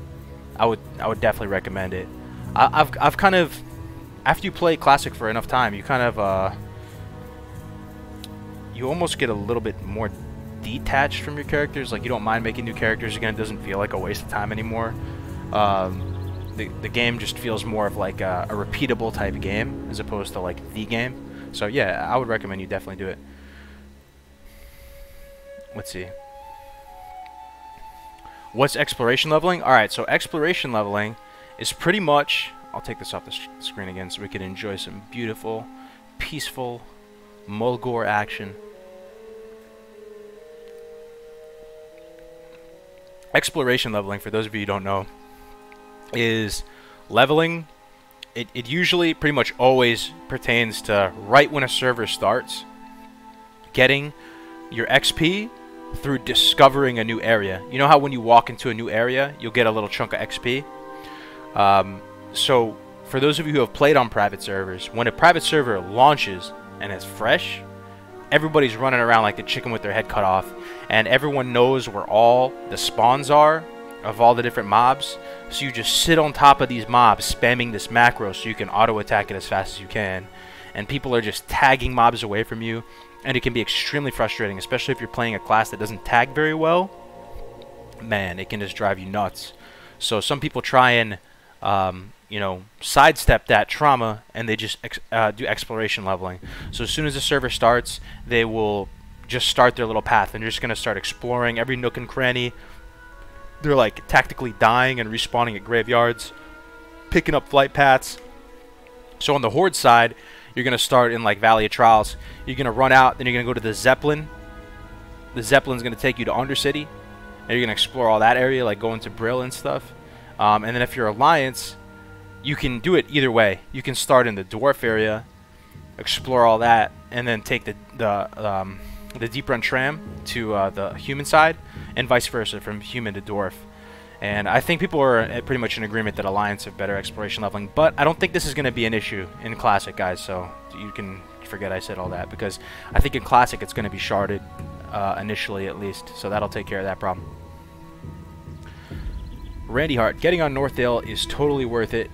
I would definitely recommend it. I've kind of, after you play Classic for enough time, you kind of you almost get a little bit more detached from your characters. Like, you don't mind making new characters again. It doesn't feel like a waste of time anymore. The game just feels more of like a repeatable type of game as opposed to like the game. So yeah, I would recommend you definitely do it. Let's see. What's exploration leveling? Alright, so exploration leveling is pretty much... I'll take this off the screen again so we can enjoy some beautiful, peaceful Mulgore action. Exploration leveling, for those of you who don't know, is leveling. It usually, pretty much always, pertains to right when a server starts, getting your XP through discovering a new area. You know how when you walk into a new area, you'll get a little chunk of XP? So, for those of you who have played on private servers, when a private server launches and it's fresh, everybody's running around like the chicken with their head cut off, and everyone knows where all the spawns are of all the different mobs. So you just sit on top of these mobs, spamming this macro so you can auto-attack it as fast as you can. And people are just tagging mobs away from you, and it can be extremely frustrating, especially if you're playing a class that doesn't tag very well. Man, it can just drive you nuts. So some people try and, you know, sidestep that trauma, and they just do exploration leveling. So as soon as the server starts, they will just start their little path, and they're just going to start exploring every nook and cranny. They're like tactically dying and respawning at graveyards, picking up flight paths. So on the Horde side, you're going to start in like Valley of Trials. You're going to run out, then you're going to go to the Zeppelin. The Zeppelin's going to take you to Undercity, and you're going to explore all that area, like going to Brill and stuff. And then if you're Alliance, you can do it either way. You can start in the Dwarf area, explore all that, and then take the Deep Run Tram to the human side, and vice versa from human to Dwarf. And I think people are pretty much in agreement that Alliance have better exploration leveling, but I don't think this is going to be an issue in Classic, guys, so you can forget I said all that, because I think in Classic it's going to be sharded, initially at least, so that'll take care of that problem. Randy Hart, getting on Northdale is totally worth it.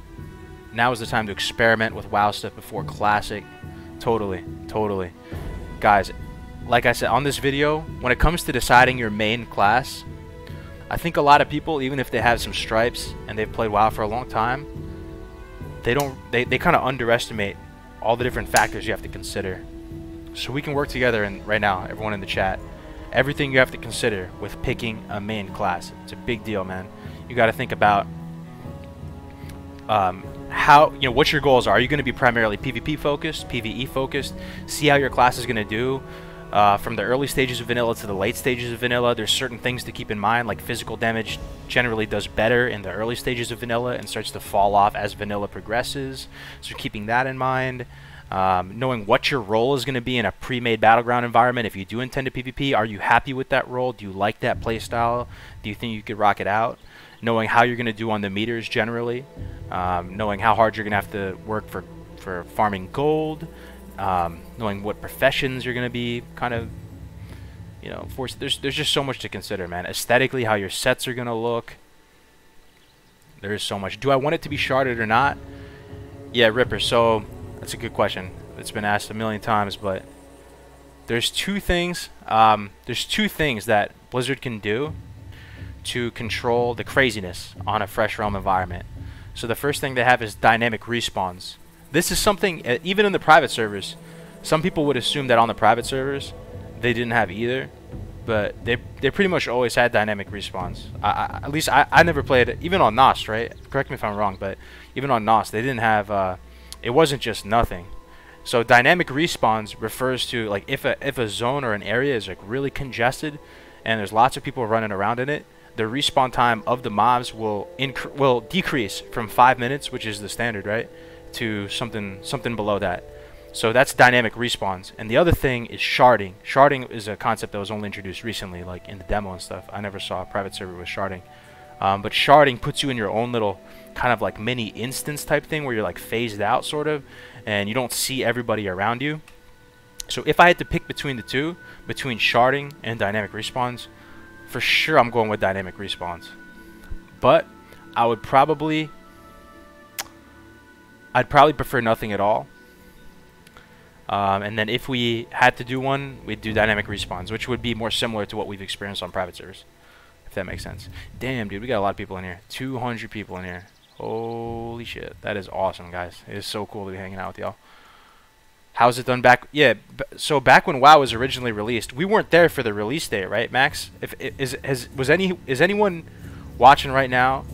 Now is the time to experiment with WoW stuff before Classic. Totally, totally. Guys, like I said on this video, when it comes to deciding your main class, I think a lot of people, even if they have some stripes and they've played WoW for a long time, they kind of underestimate all the different factors you have to consider. So we can work together, and right now, everyone in the chat, everything you have to consider with picking a main class. It's a big deal, man. You got to think about how, you know, what your goals are. Are you going to be primarily PvP focused, PvE focused? See how your class is going to do from the early stages of vanilla to the late stages of vanilla. There's certain things to keep in mind, like physical damage generally does better in the early stages of vanilla and starts to fall off as vanilla progresses. So keeping that in mind. Knowing what your role is going to be in a pre-made battleground environment. If you do intend to PvP, are you happy with that role? Do you like that playstyle? Do you think you could rock it out? Knowing how you're going to do on the meters generally. Knowing how hard you're going to have to work for farming gold. Knowing what professions you're going to be kind of, you know, forced. There's just so much to consider, man. Aesthetically, how your sets are going to look. There is so much. Do I want it to be sharded or not? Yeah, Ripper. So that's a good question. It's been asked a million times, but there's two things. There's two things that Blizzard can do to control the craziness on a Fresh Realm environment. So the first thing they have is dynamic respawns. This is something, even in the private servers, some people would assume that on the private servers they didn't have either, but they pretty much always had dynamic respawns. At least I never played it, even on Nost, right? Correct me if I'm wrong, but even on Nost they didn't have. It wasn't just nothing. So dynamic respawns refers to, like, if a zone or an area is like really congested and there's lots of people running around in it, the respawn time of the mobs will decrease from 5 minutes, which is the standard, right, to something below that. So that's dynamic respawns. And the other thing is sharding. Sharding is a concept that was only introduced recently, like in the demo and stuff. I never saw a private server with sharding. But sharding puts you in your own little kind of like mini instance type thing where you're like phased out sort of, and you don't see everybody around you. So if I had to pick between the two, between sharding and dynamic respawns, for sure I'm going with dynamic respawns. But I'd probably prefer nothing at all. And then if we had to do one, we'd do dynamic respawns, which would be more similar to what we've experienced on private servers, if that makes sense. Damn, dude, we got a lot of people in here. 200 people in here. Holy shit. That is awesome, guys. It is so cool to be hanging out with y'all. How's it done back? Yeah, so back when WoW was originally released, we weren't there for the release date, right, Max? Is anyone watching right now?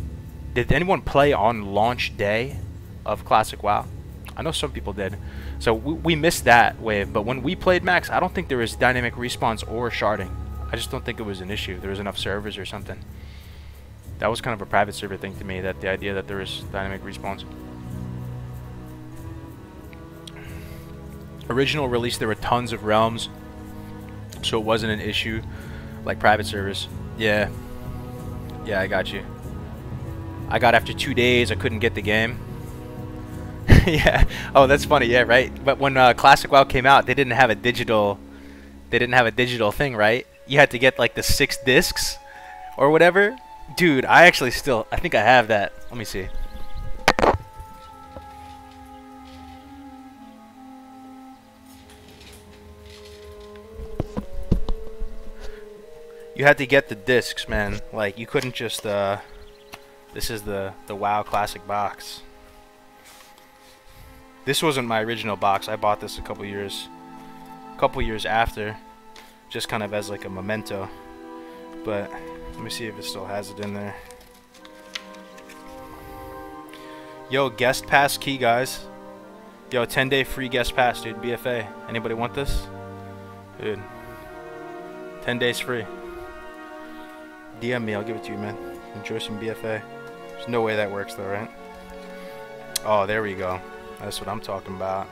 Did anyone play on launch day of Classic WoW? I know some people did. So we missed that wave, but when we played, Max, I don't think there was dynamic respawns or sharding. I just don't think it was an issue. There was enough servers or something. That was kind of a private server thing to me, that the idea that there was dynamic respawns. Original release, there were tons of realms, so it wasn't an issue like private servers. Yeah, I got you. I got after 2 days, I couldn't get the game. Yeah. Oh, that's funny. Yeah, right. But when Classic WoW came out, they didn't have a digital. They didn't have a digital thing, right? You had to get like the 6 discs or whatever. Dude, I think I have that. Let me see. You had to get the discs, man. Like, you couldn't just this is the WoW Classic box. This wasn't my original box. I bought this a couple years after, just kind of as like a memento. But let me see if it still has it in there. Yo, guest pass key, guys. Yo, 10-day free guest pass, dude. BFA. Anybody want this? Dude. 10 days free. DM me, I'll give it to you, man. Enjoy some BFA. There's no way that works though, right? Oh, there we go. That's what I'm talking about.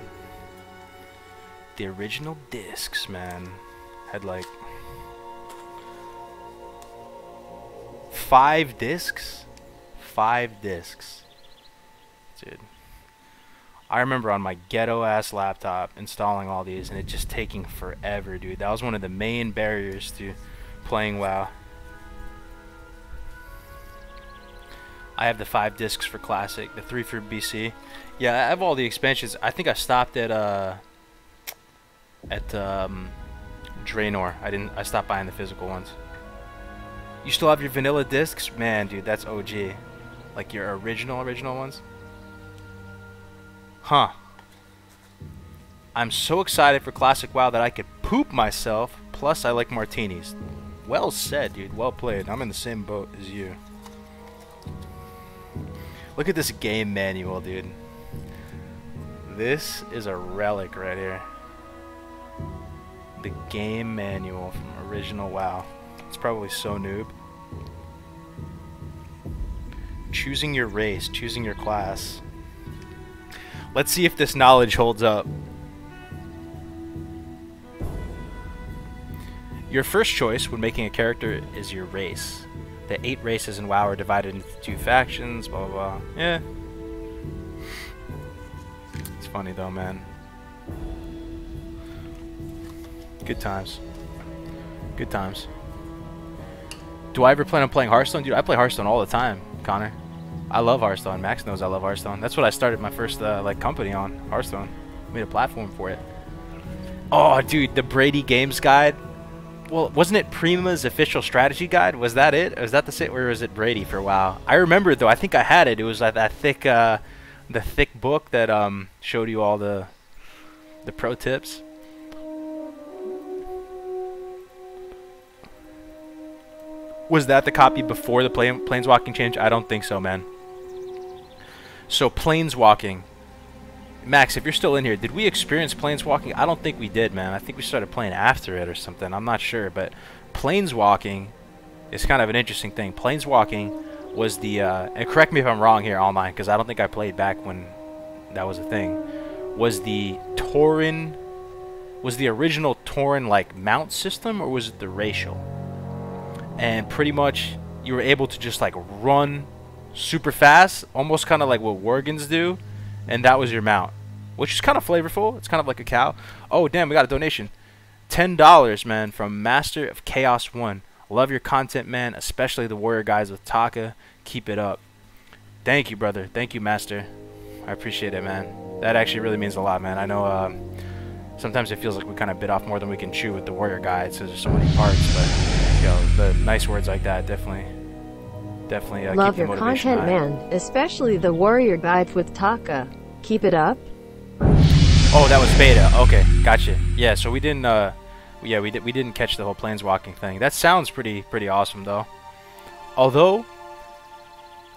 The original discs, man, had like 5 discs. 5 discs. Dude. I remember on my ghetto ass laptop installing all these and it just taking forever, dude. That was one of the main barriers to playing WoW. I have the 5 discs for Classic, the 3 for BC. Yeah, I have all the expansions. I think I stopped at Draenor. I stopped buying the physical ones. You still have your vanilla discs? Man, dude, that's OG. Like your original ones? Huh. I'm so excited for Classic WoW that I could poop myself. Plus, I like martinis. Well said, dude. Well played. I'm in the same boat as you. Look at this game manual, dude. This is a relic right here. The game manual from original WoW. It's probably so noob. Choosing your race, choosing your class. Let's see if this knowledge holds up. Your first choice when making a character is your race. The 8 races in WoW are divided into 2 factions, blah blah blah. Yeah. It's funny though, man. Good times. Good times. Do I ever plan on playing Hearthstone? Dude, I play Hearthstone all the time, Connor. I love Hearthstone. Max knows I love Hearthstone. That's what I started my first like company on, Hearthstone. Made a platform for it. Oh, dude, the Brady Games Guide. Well, wasn't it Prima's official strategy guide? Was that it? Or was that the same, or was it Brady for WoW? I remember it though. I think I had it. It was like that thick, the thick book that showed you all the pro tips. Was that the copy before the planeswalking change? I don't think so, man. So planeswalking. Max, if you're still in here, did we experience planeswalking? I don't think we did, man. I think we started playing after it or something. I'm not sure, but planeswalking is kind of an interesting thing. Planeswalking was the, and correct me if I'm wrong here online, because I don't think I played back when that was a thing, was the Tauren, was the original Tauren like mount system, or was it the racial? And pretty much you were able to just like run super fast, almost kind of like what Worgens do, and that was your mount, which is kind of flavorful. It's kind of like a cow. Oh damn, we got a donation, $10, man, from Master of Chaos 1. Love your content, man, especially the warrior guys with Taka. Keep it up. Thank you, brother. Thank you, Master. I appreciate it, man. That actually really means a lot, man. I know sometimes it feels like we kind of bit off more than we can chew with the warrior guides because there's so many parts, but you know, the nice words like that definitely love keep the your motivation content, high. man, especially the warrior guides with Taka. Keep it up. Oh, that was beta. Okay, gotcha. Yeah, so we didn't yeah, we didn't catch the whole planeswalking thing. That sounds pretty awesome though. Although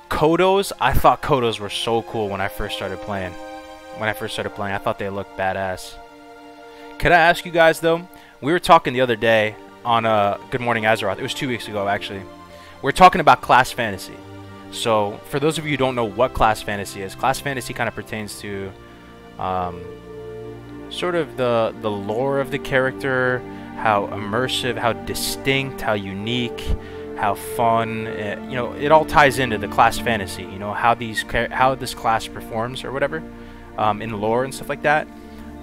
Kodos, I thought Kodos were so cool when I first started playing. I thought they looked badass. Could I ask you guys though? We were talking the other day on Good Morning Azeroth. It was 2 weeks ago actually. We're talking about class fantasy. So for those of you who don't know what class fantasy is, class fantasy kind of pertains to sort of the lore of the character, how immersive, how distinct, how unique, how fun. You know, it all ties into the class fantasy. You know, how this class performs or whatever in lore and stuff like that.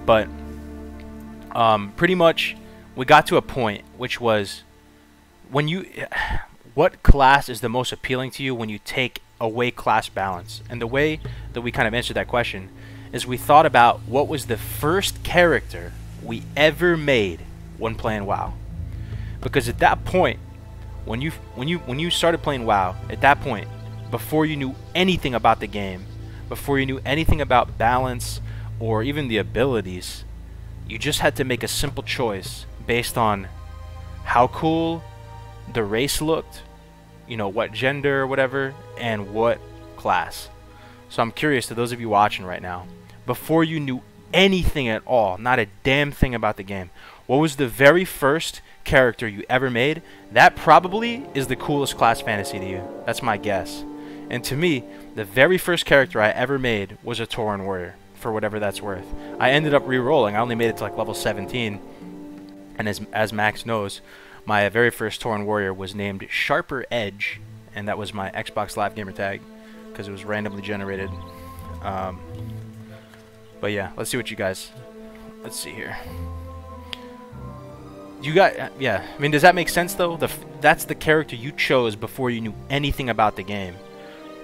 But pretty much we got to a point which was when you what class is the most appealing to you when you take away class balance? And the way that we kind of answered that question is we thought about what was the first character we ever made when playing WoW. Because at that point, when you started playing WoW, at that point, before you knew anything about the game, before you knew anything about balance or even the abilities, you just had to make a simple choice based on how cool the race looked, you know, what gender or whatever, and what class. So I'm curious to those of you watching right now, before you knew anything at all, not a damn thing about the game, what was the very first character you ever made? That probably is the coolest class fantasy to you. That's my guess. And to me, the very first character I ever made was a Tauren warrior, for whatever that's worth. I ended up re-rolling. I only made it to like level 17. And as Max knows, my very first Tauren warrior was named Sharper Edge, and that was my Xbox Live gamer tag because it was randomly generated. But yeah, let's see what you guys. Let's see here. You got yeah. I mean, does that make sense though? That's the character you chose before you knew anything about the game.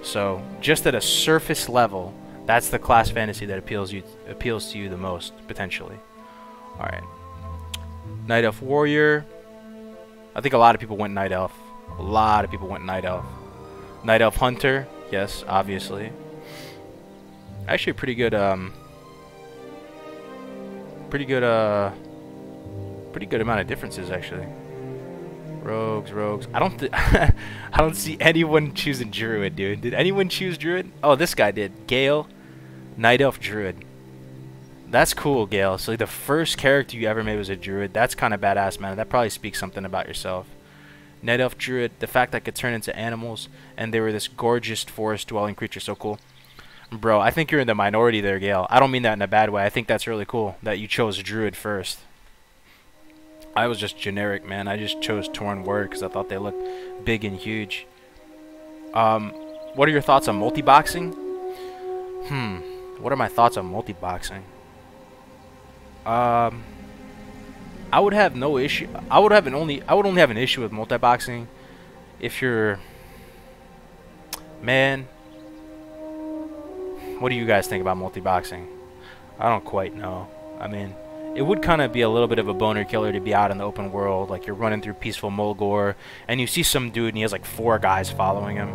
So just at a surface level, that's the class fantasy that appeals to you the most potentially. All right. Night Elf Warrior. I think a lot of people went Night Elf. A lot of people went Night Elf. Night Elf Hunter. Yes, obviously. Actually, pretty good amount of differences actually. Rogues. I don't see anyone choosing Druid, dude. Did anyone choose Druid? Oh, this guy did. Gale, Night Elf Druid. That's cool, Gale. So the first character you ever made was a Druid. That's kind of badass, man. That probably speaks something about yourself. Night Elf Druid, the fact that I could turn into animals, and they were this gorgeous forest-dwelling creature, so cool. Bro, I think you're in the minority there, Gale. I don't mean that in a bad way. I think that's really cool that you chose Druid first. I was just generic, man. I just chose Torn Word because I thought they looked big and huge. What are your thoughts on multi-boxing? What are my thoughts on multi-boxing? I would have no issue. I would only have an issue with multi-boxing if you're, man. What do you guys think about multi-boxing? I don't quite know. I mean, it would kind of be a little bit of a boner killer to be out in the open world, like you're running through peaceful Mulgore, and you see some dude and he has like 4 guys following him.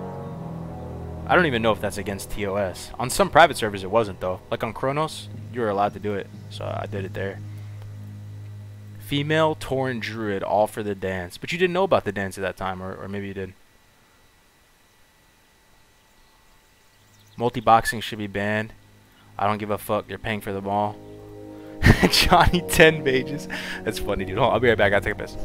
I don't even know if that's against TOS. On some private servers it wasn't though. Like on Chronos, you were allowed to do it, so I did it there. Female Torn Druid, all for the dance. But you didn't know about the dance at that time, or maybe you did. Multi-boxing should be banned. I don't give a fuck. You're paying for the ball. Johnny 10 pages. That's funny, dude. Hold on, I'll be right back. I gotta take a piss.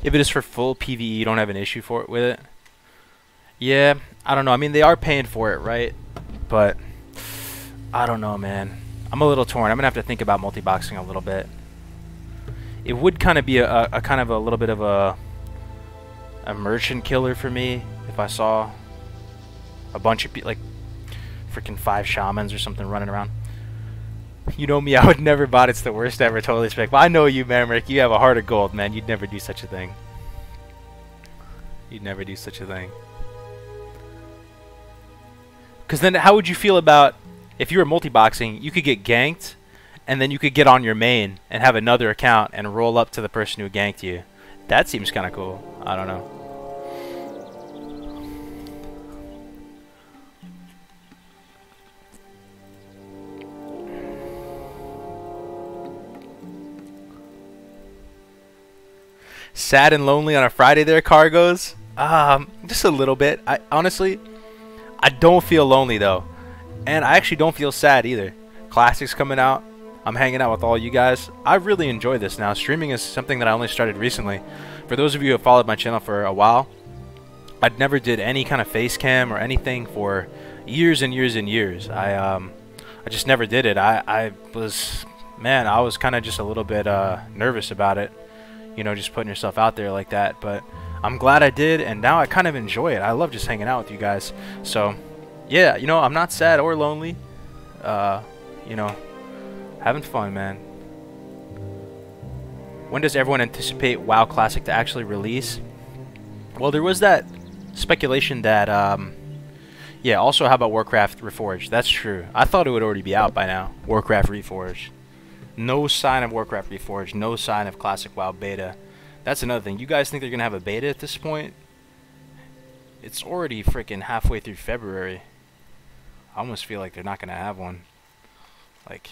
If it is for full PvE, you don't have an issue with it. Yeah, I don't know. I mean, they are paying for it, right? But I don't know, man. I'm a little torn. I'm gonna have to think about multi-boxing a little bit. It would kind of be a kind of a little bit of a merchant killer for me if I saw a bunch of like freaking 5 shamans or something running around. You know me, I would never bot. It's the worst ever. Totally respect. But I know you, Mamrick. You have a heart of gold, man. You'd never do such a thing. You'd never do such a thing. Because then how would you feel about if you were multi-boxing, you could get ganked, and then you could get on your main and have another account and roll up to the person who ganked you. That seems kind of cool. I don't know. Sad and lonely on a Friday there, Cargos? Just a little bit. Honestly, I don't feel lonely though. And I actually don't feel sad either. Classics coming out. I'm hanging out with all you guys. I really enjoy this now. Streaming is something that I only started recently. For those of you who have followed my channel for a while, I'd never did any kind of face cam or anything for years and years and years. I just never did it. I was kind of just a little bit nervous about it. You know, just putting yourself out there like that, but I'm glad I did, and now I kind of enjoy it. I love just hanging out with you guys. So yeah, you know, I'm not sad or lonely. You know, having fun, man. When does everyone anticipate WoW Classic to actually release? Well, there was that speculation that yeah, also how about Warcraft Reforged? That's true. I thought it would already be out by now. Warcraft Reforged. No sign of Warcraft Reforged. No sign of Classic WoW Beta. That's another thing. You guys think they're going to have a beta at this point? It's already freaking halfway through February. I almost feel like they're not going to have one. Like,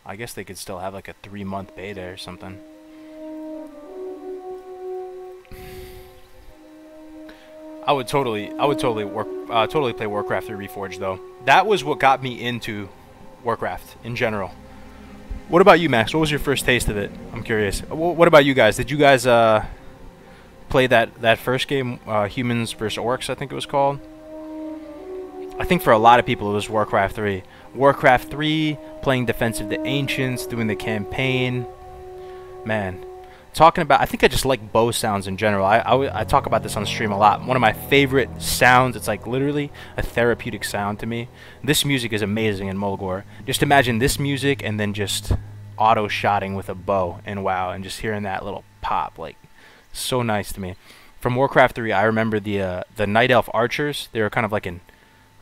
I guess they could still have like a 3-month beta or something. I would totally play Warcraft 3 Reforged though. That was what got me into Warcraft in general. What about you, Max? What was your first taste of it? I'm curious. What about you guys? Did you guys play that first game, Humans vs. Orcs, I think it was called? I think for a lot of people it was Warcraft 3. Warcraft 3, playing Defense of the Ancients, doing the campaign. Man, talking about, I think I just like bow sounds in general. I talk about this on stream a lot. One of my favorite sounds, it's like literally a therapeutic sound to me. This music is amazing in Mulgore. Just imagine this music and then just auto-shotting with a bow in WoW and just hearing that little pop, like, so nice to me. From Warcraft 3, I remember the Night Elf archers. They were kind of like an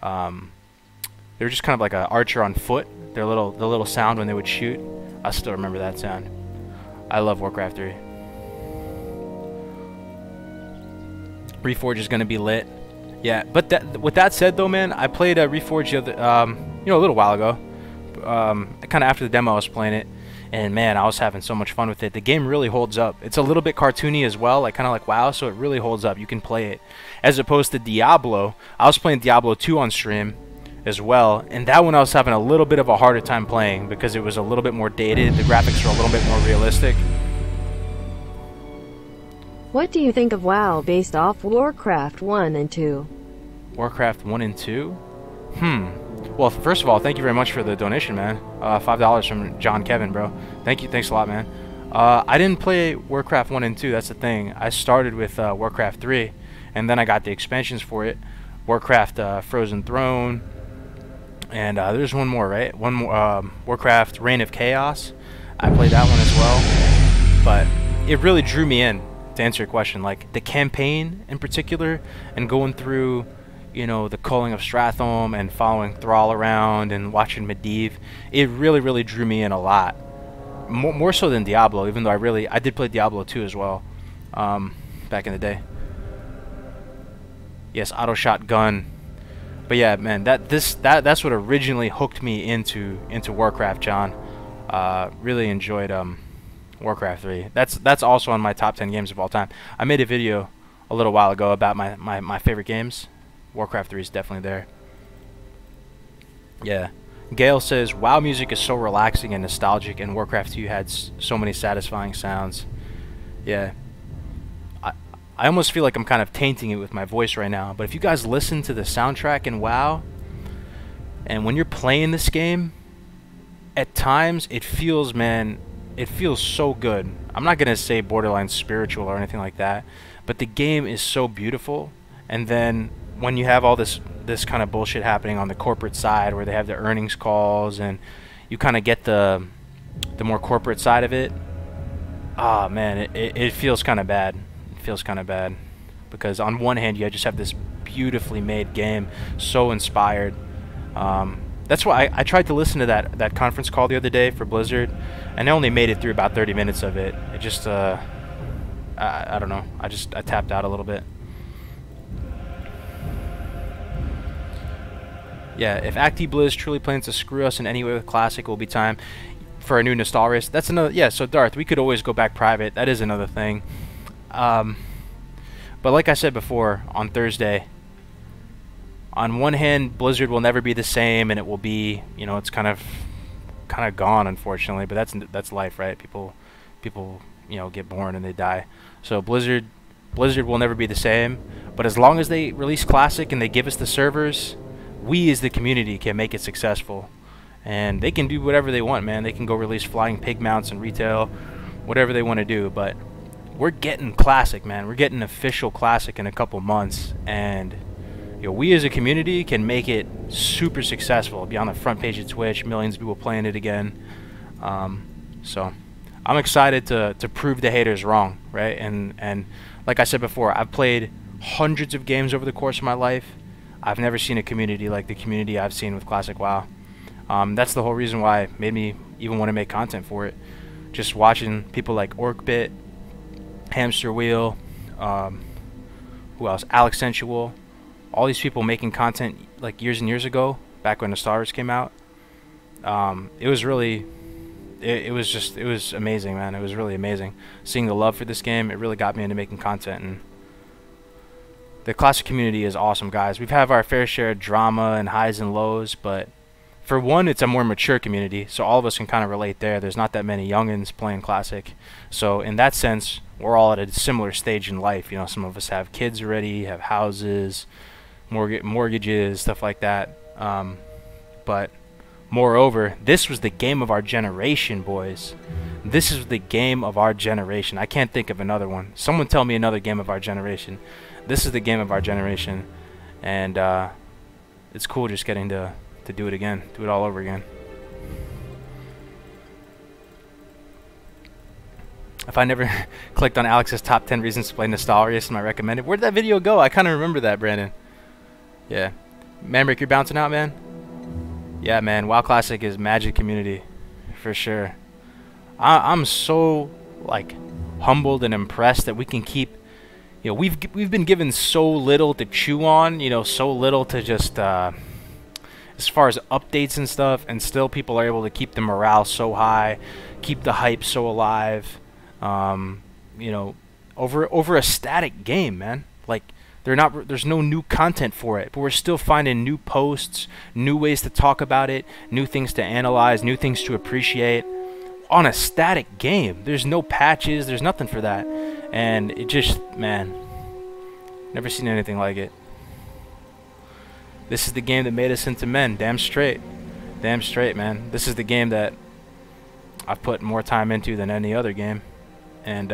they were just kind of like an archer on foot. The little sound when they would shoot. I still remember that sound. I love Warcraft 3. Reforged is gonna be lit. Yeah, but with that said though, man, I played Reforged the other, you know, a little while ago. Kind of after the demo, I was playing it, and man, I was having so much fun with it. The game really holds up. It's a little bit cartoony as well, like kind of like WoW, so it really holds up. You can play it as opposed to Diablo. I was playing Diablo 2 on stream as well, and that one I was having a little bit of a harder time playing because it was a little bit more dated. The graphics were a little bit more realistic. What do you think of WoW based off Warcraft 1 and 2? Warcraft 1 and 2? Well, first of all, thank you very much for the donation, man. $5 from John Kevin, bro. Thank you. Thanks a lot, man. I didn't play Warcraft 1 and 2. That's the thing. I started with Warcraft 3, and then I got the expansions for it. Warcraft Frozen Throne, and there's one more, right? One more, Warcraft Reign of Chaos. I played that one as well, but it really drew me in, to answer your question. Like, the campaign in particular, and going through, you know, the culling of Stratham and following Thrall around and watching Medivh, it really drew me in a lot. More so than Diablo, even though I did play Diablo 2 as well, back in the day. Yes, auto shotgun. But yeah, man, that's what originally hooked me into Warcraft, John. Really enjoyed Warcraft 3. That's also on my top 10 games of all time. I made a video a little while ago about my favorite games. Warcraft 3 is definitely there. Yeah. Gail says, WoW music is so relaxing and nostalgic, and Warcraft 2 had so many satisfying sounds. Yeah. I almost feel like I'm kind of tainting it with my voice right now, but if you guys listen to the soundtrack in WoW, and when you're playing this game, at times it feels, man, it feels so good. I'm not going to say borderline spiritual or anything like that, but the game is so beautiful. And then when you have all this kind of bullshit happening on the corporate side, where they have the earnings calls and you kind of get the more corporate side of it, ah, man, it feels kind of bad. It feels kind of bad because on one hand you just have this beautifully made game, so inspired. That's why I tried to listen to that conference call the other day for Blizzard, and I only made it through about 30 minutes of it. It just I don't know, I tapped out a little bit. Yeah, if Acti Blizz truly plans to screw us in any way with Classic, it will be time for a new Nostal race. That's another, yeah, so Darth, we could always go back private. That is another thing. But like I said before, on Thursday, on one hand, Blizzard will never be the same, and it will be, you know, it's kind of gone, unfortunately, but that's life, right? People, you know, get born and they die. So Blizzard will never be the same, but as long as they release Classic and they give us the servers, we as the community can make it successful, and they can do whatever they want, man. They can go release flying pig mounts and retail, whatever they want to do, but we're getting Classic, man. We're getting official Classic in a couple months, and you know, we as a community can make it super successful, be on the front page of Twitch, millions of people playing it again. So I'm excited to prove the haters wrong, right? And like I said before, I've played hundreds of games over the course of my life. I've never seen a community like the community I've seen with Classic WoW. That's the whole reason why it made me even want to make content for it. Just watching people like Orkbit, Hamster Wheel, who else? Alex Sensual, all these people making content like years and years ago, back when the Stars came out. It was really it was amazing, man. It was really amazing. Seeing the love for this game, it really got me into making content, and the Classic community is awesome, guys. We've had our fair share of drama and highs and lows, but for one, it's a more mature community, so all of us can kind of relate there. There's not that many youngins playing Classic, so in that sense, we're all at a similar stage in life. You know, some of us have kids already, have houses, mortgages, stuff like that. But moreover, this was the game of our generation, boys. This is the game of our generation. I can't think of another one. Someone tell me another game of our generation. This is the game of our generation, and it's cool just getting to do it again, do it all over again. If I never clicked on Alex's top 10 reasons to play Nostalrius in my recommended, where'd that video go? I kind of remember that, Brandon. Yeah, Manrick, you're bouncing out, man. Yeah, man, WoW Classic is magic community, for sure. I'm so like humbled and impressed that we can keep. You know, we've been given so little to chew on. You know, so little to just as far as updates and stuff, and still people are able to keep the morale so high, keep the hype so alive. You know, over a static game, man. Like there's no new content for it, but we're still finding new posts, new ways to talk about it, new things to analyze, new things to appreciate on a static game. There's no patches, there's nothing for that, and it just, man, never seen anything like it. This is the game that made us into men. Damn straight, man. This is the game that I've put more time into than any other game. And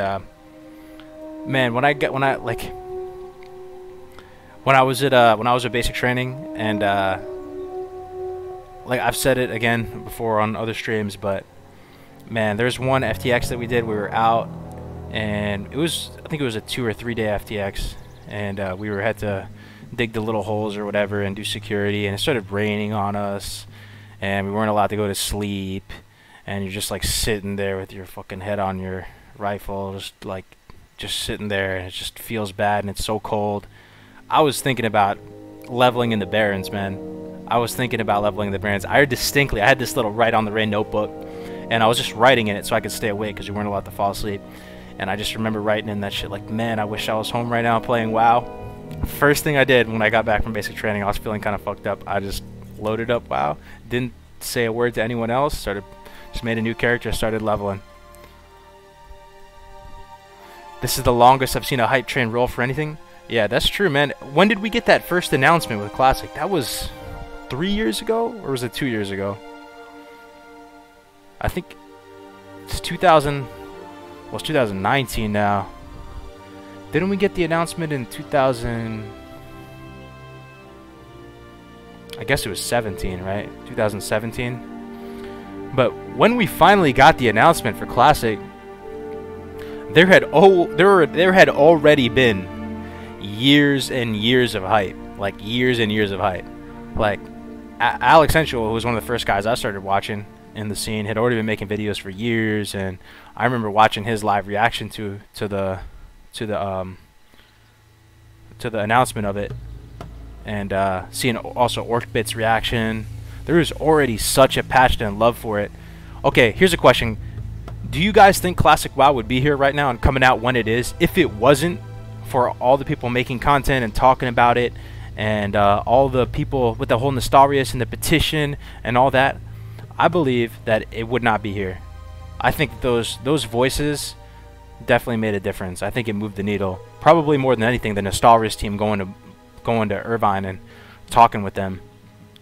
man, when I was at basic training, and like I've said it again before on other streams, but man, there's one FTX that we did. We were out, and I think it was a 2 or 3 day FTX, and we had to dig the little holes or whatever and do security, and it started raining on us, and we weren't allowed to go to sleep, and you're just like sitting there with your fucking head on your rifle, just sitting there, and it just feels bad, and it's so cold. I was thinking about leveling in the Barrens, man. I was thinking about leveling in the Barrens. I had this little write on the rain notebook, and I was just writing in it so I could stay awake because we weren't allowed to fall asleep. And I just remember writing in that shit like, man, I wish I was home right now playing WoW. First thing I did when I got back from basic training, I was feeling kind of fucked up. I just loaded up WoW, didn't say a word to anyone else, just made a new character, started leveling. This is the longest I've seen a hype train roll for anything. Yeah, that's true, man. When did we get that first announcement with Classic? That was 3 years ago, or was it 2 years ago? I think it's 2019 now. Didn't we get the announcement in 2000? I guess it was 17, right? 2017. But when we finally got the announcement for Classic, there had already been years and years of hype, like years and years of hype. Like Alex Sensual, who was one of the first guys I started watching in the scene, had already been making videos for years, and I remember watching his live reaction to the announcement of it, and seeing also OrcBit's reaction. There was already such a passion and love for it. Okay, here's a question: do you guys think Classic WoW would be here right now and coming out when it is if it wasn't for all the people making content and talking about it, and all the people with the whole Nostalrius and the petition and all that? I believe that it would not be here. I think those voices definitely made a difference. I think it moved the needle, probably more than anything. The Nostalrius team going to Irvine and talking with them,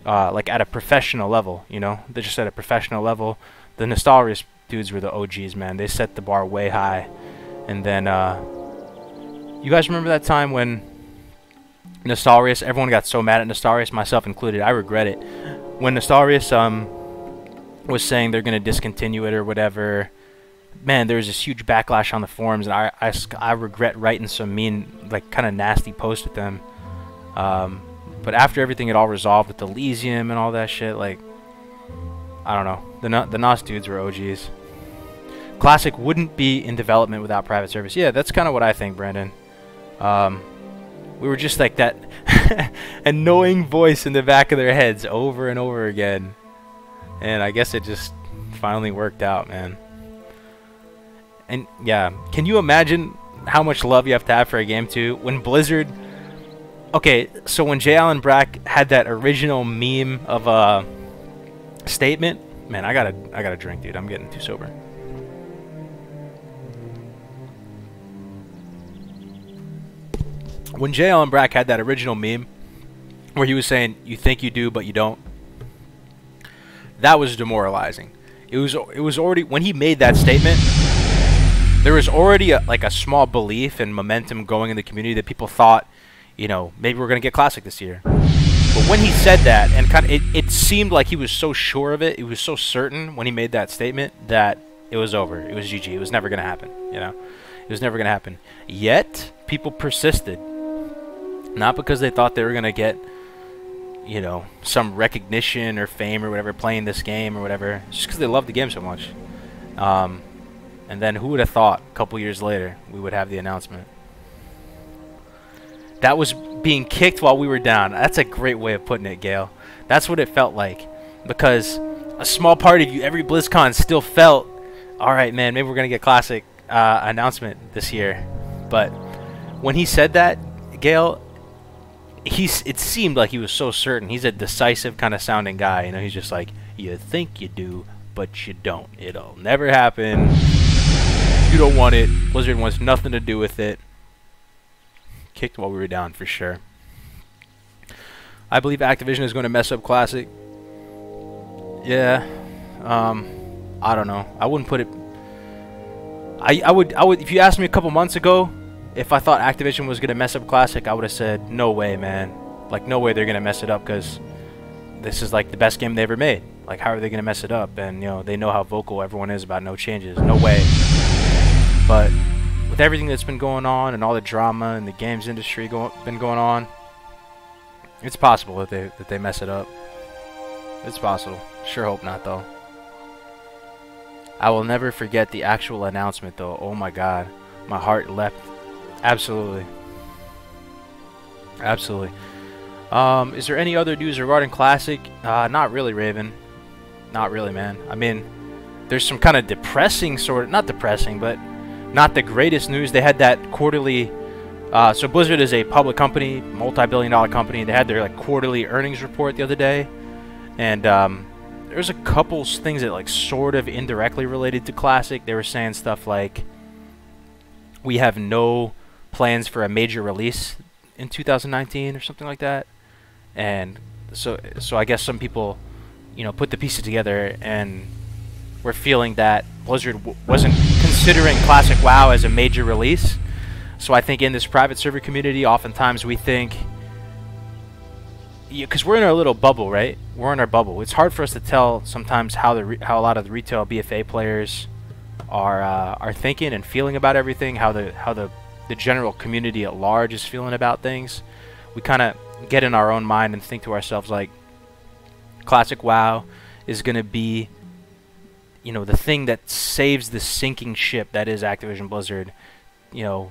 like at a professional level. You know, they're just at a professional level. The Nostalrius dudes were the OGs, man. They set the bar way high. And then you guys remember that time when Nostalrius, everyone got so mad at Nostalrius, myself included. I regret it. When Nostalrius was saying they're going to discontinue it or whatever, man, there was this huge backlash on the forums, and I regret writing some mean, like, kind of nasty posts with them. But after everything had all resolved with the Elysium and all that shit, like, I don't know. The NOS dudes were OGs. Classic wouldn't be in development without private service. Yeah, that's kind of what I think, Brandon. We were just like that annoying voice in the back of their heads over and over again. And I guess it just finally worked out, man. And yeah, can you imagine how much love you have to have for a game too? When Blizzard, okay, so when J. Allen Brack had that original meme of a statement, man, I gotta drink, dude. I'm getting too sober. When J. Allen Brack had that original meme where he was saying, "You think you do, but you don't," that was demoralizing. It was already, when he made that statement, there was already like a small belief and momentum going in the community that people thought, you know, maybe we're gonna get Classic this year. But when he said that, and kind of it seemed like he was so sure of it, he was so certain when he made that statement that it was over. It was GG. It was never gonna happen. You know, it was never gonna happen. Yet people persisted, not because they thought they were gonna get, you know, some recognition or fame or whatever playing this game or whatever, just because they loved the game so much. And then who would have thought a couple years later we would have the announcement? That was being kicked while we were down. That's a great way of putting it, Gale. That's what it felt like. Because a small part of you, every BlizzCon, still felt, all right, man, maybe we're going to get Classic announcement this year. But when he said that, Gale, it seemed like he was so certain. He's a decisive kind of sounding guy. You know, he's just like, you think you do, but you don't. It'll never happen. You don't want it. Blizzard wants nothing to do with it. Kicked while we were down for sure. I believe Activision is going to mess up Classic. Yeah. I don't know. I wouldn't put it. I would. If you asked me a couple months ago if I thought Activision was going to mess up Classic, I would have said no way, man. Like no way they're going to mess it up, because this is like the best game they ever made. Like how are they going to mess it up? And you know, they know how vocal everyone is about no changes. No way. But with everything that's been going on and all the drama in the games industry been going on, it's possible that they mess it up. It's possible. Sure hope not, though. I will never forget the actual announcement, though. Oh my God, my heart leapt. Absolutely. Absolutely. Is there any other news regarding Classic? Not really, Raven. Not really, man. I mean, there's some kind of depressing sort of, not depressing, but not the greatest news. They had that quarterly, so Blizzard is a public company, multi-billion-dollar company. They had their like quarterly earnings report the other day, and there's a couple things that like sort of indirectly related to Classic. They were saying stuff like, we have no plans for a major release in 2019 or something like that. And so I guess some people, you know, put the pieces together and were feeling that Blizzard wasn't considering Classic WoW as a major release. So I think in this private server community, oftentimes we think, because we're in our little bubble, right? We're in our bubble. It's hard for us to tell sometimes how a lot of the retail BFA players are thinking and feeling about everything, how the general community at large is feeling about things. We kind of get in our own mind and think to ourselves like, Classic WoW is going to be, you know, the thing that saves the sinking ship that is Activision Blizzard, you know,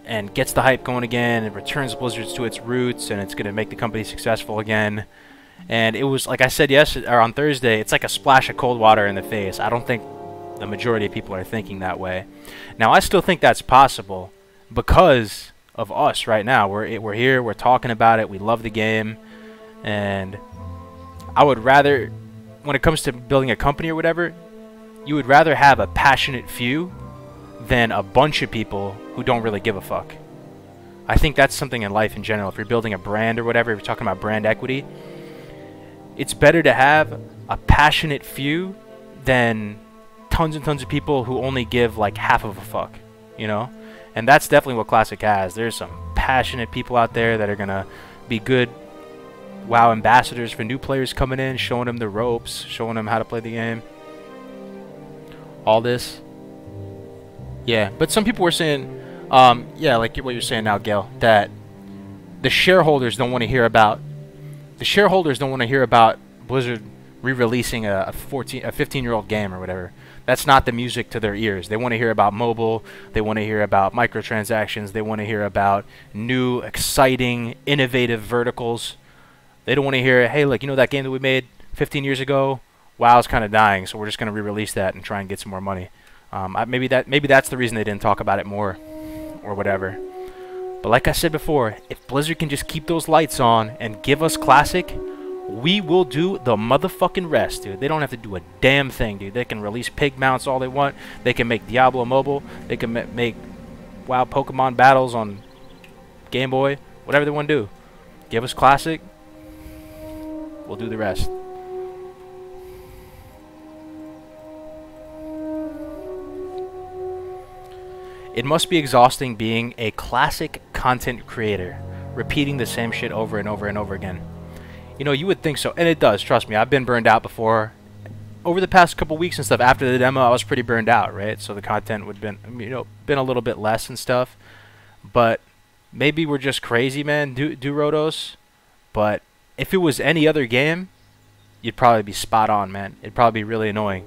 and gets the hype going again and returns Blizzard to its roots, and it's going to make the company successful again. And it was, like I said yesterday, or on Thursday, it's like a splash of cold water in the face. I don't think the majority of people are thinking that way. Now, I still think that's possible because of us right now. We're here, we're talking about it, we love the game, and I would rather, when it comes to building a company or whatever, you would rather have a passionate few than a bunch of people who don't really give a fuck. I think that's something in life in general. If you're building a brand or whatever, if you're talking about brand equity, it's better to have a passionate few than tons and tons of people who only give like half of a fuck, you know? And that's definitely what Classic has. There's some passionate people out there that are going to be good WoW ambassadors for new players coming in, showing them the ropes, showing them how to play the game. All this. Yeah, but some people were saying, yeah, like what you're saying now, Gail, that the shareholders don't want to hear about Blizzard re-releasing a 15-year-old game or whatever. That's not the music to their ears. They want to hear about mobile. They want to hear about microtransactions. They want to hear about new, exciting, innovative verticals. They don't want to hear, hey, look, you know that game that we made 15 years ago? WoW's kind of dying, so we're just going to re-release that and try and get some more money. Maybe that's the reason they didn't talk about it more, or whatever. But like I said before, if Blizzard can just keep those lights on and give us Classic, we will do the motherfucking rest, dude. They don't have to do a damn thing, dude. They can release pig mounts all they want. They can make Diablo mobile. They can make WoW Pokemon battles on Game Boy. Whatever they want to do. Give us Classic. We'll do the rest. It must be exhausting being a classic content creator, repeating the same shit over and over and over again. You know, you would think so, and it does, trust me. I've been burned out before. Over the past couple weeks and stuff, after the demo, I was pretty burned out, right? So the content would have been, you know, been a little bit less and stuff. But maybe we're just crazy, man, Rotos. But if it was any other game, you'd probably be spot on, man. It'd probably be really annoying.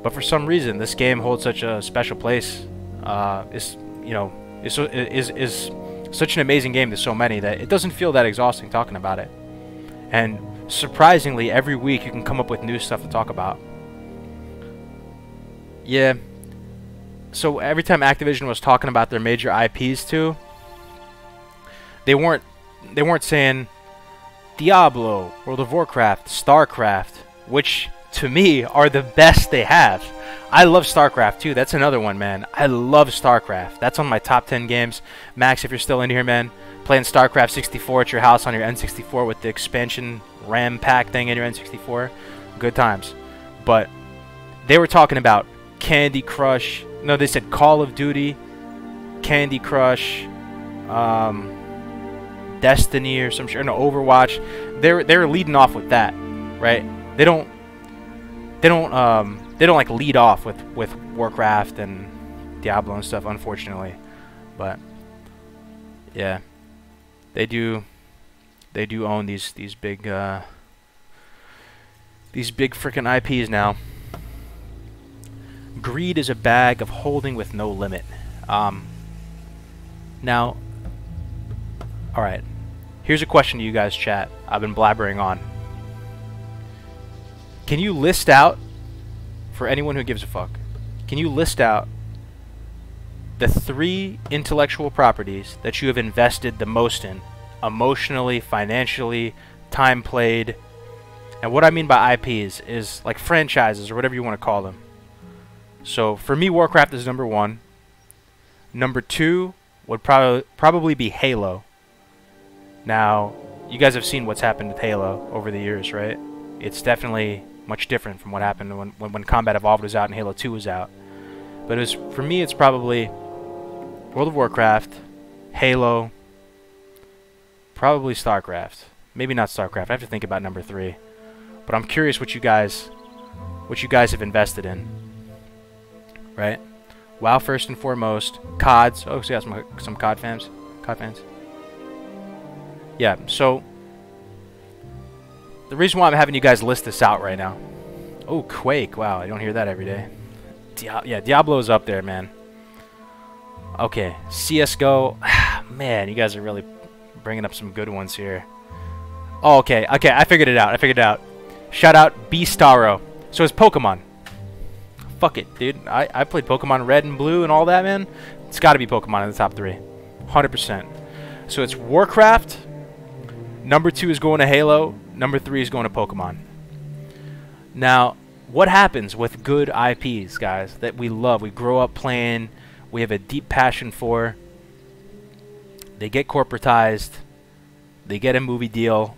But for some reason, this game holds such a special place. Is such an amazing game to so many that it doesn't feel that exhausting talking about it. And surprisingly, every week you can come up with new stuff to talk about. Yeah. So every time Activision was talking about their major IPs too, they weren't saying Diablo, World of Warcraft, StarCraft, which to me are the best they have. I love StarCraft too. That's another one, man. I love StarCraft. That's on my top 10 games. Max, if you're still in here, man, playing StarCraft 64 at your house on your N64 with the expansion RAM pack thing in your N64, good times. But they were talking about Candy Crush. No, they said Call of Duty, Candy Crush, Destiny or some shit. No, Overwatch. They're leading off with that, right? They don't like lead off with Warcraft and Diablo and stuff, unfortunately. But yeah, they do own these big freaking IPs now. Greed is a bag of holding with no limit. Now, all right. Here's a question to you guys, chat. I've been blabbering on. Can you list out, for anyone who gives a fuck, can you list out the 3 intellectual properties that you have invested the most in, emotionally, financially, time played? And what I mean by IPs is like franchises or whatever you want to call them. So for me, Warcraft is number 1. Number 2 would probably be Halo. Now, you guys have seen what's happened with Halo over the years, right? It's definitely much different from what happened when Combat Evolved was out and Halo 2 was out. But for me, it's probably World of Warcraft, Halo, probably StarCraft. Maybe not StarCraft. I have to think about number 3. But I'm curious what you guys have invested in. Right? WoW first and foremost. CODs. Oh, so yeah, some COD fans. Yeah, so the reason why I'm having you guys list this out right now. Oh, Quake. Wow, I don't hear that every day. Yeah, Diablo's up there, man. Okay, CSGO. Man, you guys are really bringing up some good ones here. Oh, okay, I figured it out. Shout out Beastaro. So it's Pokemon. Fuck it, dude. I played Pokemon Red and Blue and all that, man. It's got to be Pokemon in the top 3. 100%. So it's Warcraft. Number 2 is going to Halo. Number 3 is going to Pokemon. Now, what happens with good IPs, guys, that we love, we grow up playing, we have a deep passion for? They get corporatized. They get a movie deal.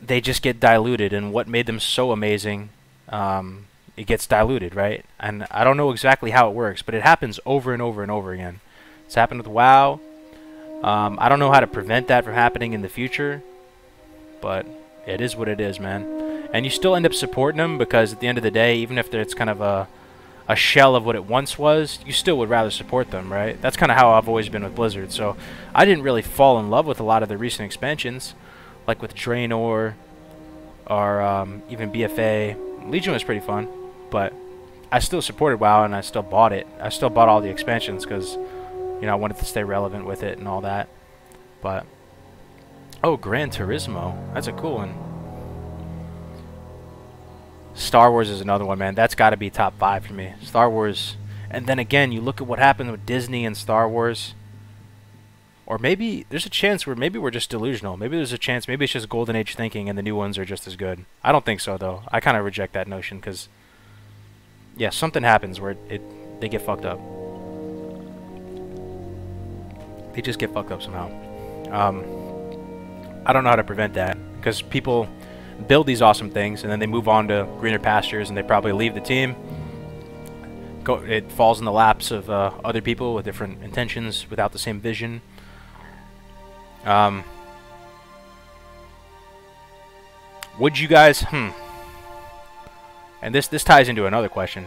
They just get diluted, and what made them so amazing, it gets diluted, right? And I don't know exactly how it works, but it happens over and over and over again. It's happened with WoW. I don't know how to prevent that from happening in the future, but it is what it is, man. And you still end up supporting them because at the end of the day, even if it's kind of a shell of what it once was, you still would rather support them, right? That's kind of how I've always been with Blizzard. So I didn't really fall in love with a lot of the recent expansions, like with Draenor or even BFA. Legion was pretty fun, but I still supported WoW and I still bought it. I still bought all the expansions because, you know, I wanted to stay relevant with it and all that. But oh, Gran Turismo, that's a cool one. Star Wars is another one, man. That's got to be top 5 for me. Star Wars. And then again, you look at what happened with Disney and Star Wars. Or maybe there's a chance where maybe we're just delusional. Maybe there's a chance, maybe it's just Golden Age thinking and the new ones are just as good. I don't think so, though. I kind of reject that notion because, yeah, something happens where they get fucked up. They just get fucked up somehow. I don't know how to prevent that because people build these awesome things and then they move on to greener pastures and they probably leave the team. It falls in the laps of other people with different intentions without the same vision. Would you guys, and this ties into another question.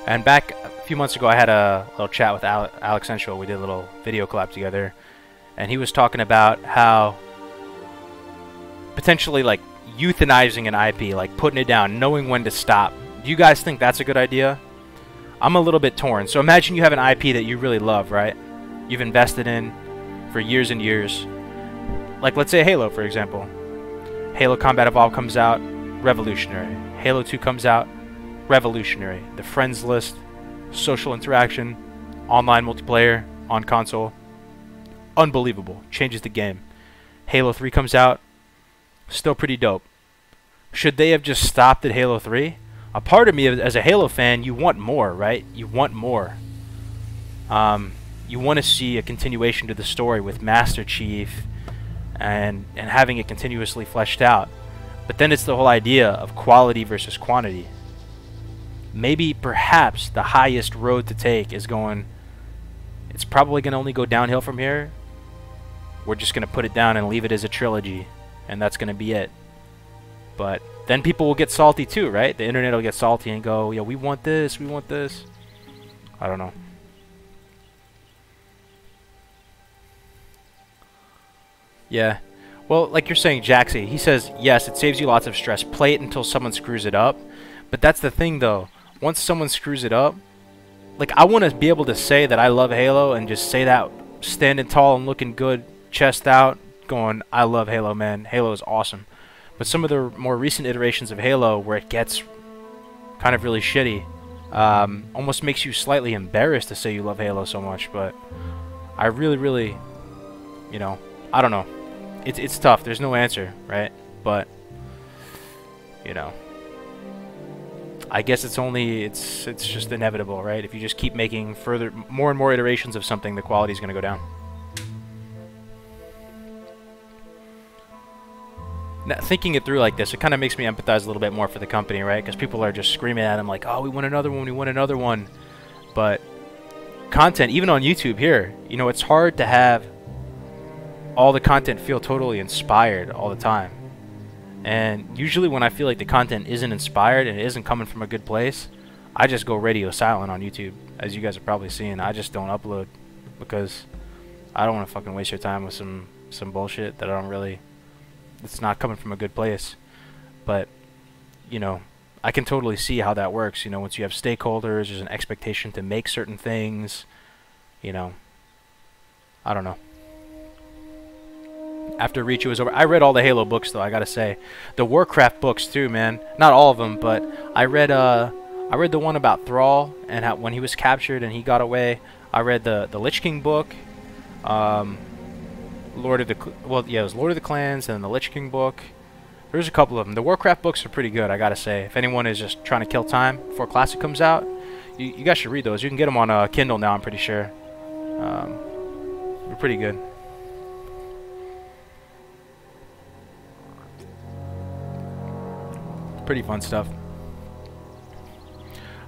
And back a few months ago, I had a little chat with Alex Sensual. We did a little video collab together, and he was talking about how potentially like euthanizing an IP, like putting it down, knowing when to stop. Do you guys think that's a good idea? I'm a little bit torn. So imagine you have an IP that you really love, right? You've invested in for years and years. Like, let's say Halo, for example. Halo Combat Evolved comes out, revolutionary. Halo 2 comes out, revolutionary. The friends list, social interaction, online multiplayer, on console, unbelievable. Changes the game. Halo 3 comes out, still pretty dope. Should they have just stopped at Halo 3? A part of me, as a Halo fan, you want more, right? You want more. You want to see a continuation to the story with Master Chief and having it continuously fleshed out. But then it's the whole idea of quality versus quantity. Maybe, perhaps, the highest road to take is going, it's probably going to only go downhill from here. We're just going to put it down and leave it as a trilogy, and that's going to be it. But then people will get salty too, right? The internet will get salty and go, yeah, we want this, we want this. I don't know. Yeah. Well, like you're saying, Jaxie, he says, yes, it saves you lots of stress. Play it until someone screws it up. But that's the thing, though. Once someone screws it up, like, I want to be able to say that I love Halo and just say that standing tall and looking good, chest out, going, I love Halo, man. Halo is awesome. But some of the more recent iterations of Halo, where it gets kind of really shitty, almost makes you slightly embarrassed to say you love Halo so much. But I really, you know, I don't know. It's tough. There's no answer, right? But, you know, I guess it's just inevitable, right? If you just keep making more and more iterations of something, the quality is going to go down. Now, thinking it through like this, it kind of makes me empathize a little bit more for the company, right? Because people are just screaming at them like, oh, we want another one, we want another one. But content, even on YouTube here, you know, it's hard to have all the content feel totally inspired all the time. And usually when I feel like the content isn't inspired and it isn't coming from a good place, I just go radio silent on YouTube. As you guys are probably seeing, I just don't upload because I don't want to fucking waste your time with some bullshit that I don't really, it's not coming from a good place. But, you know, I can totally see how that works. You know, once you have stakeholders, there's an expectation to make certain things, you know, I don't know. After Reach was over, I read all the Halo books, though, I gotta say. The Warcraft books too, man. Not all of them, but I read the one about Thrall and how when he was captured and he got away. I read the Lich King book, it was Lord of the Clans and the Lich King book. There's a couple of them. The Warcraft books are pretty good, I gotta say. If anyone is just trying to kill time before Classic comes out, you guys should read those. You can get them on Kindle now, I'm pretty sure. They're pretty good. Pretty fun stuff.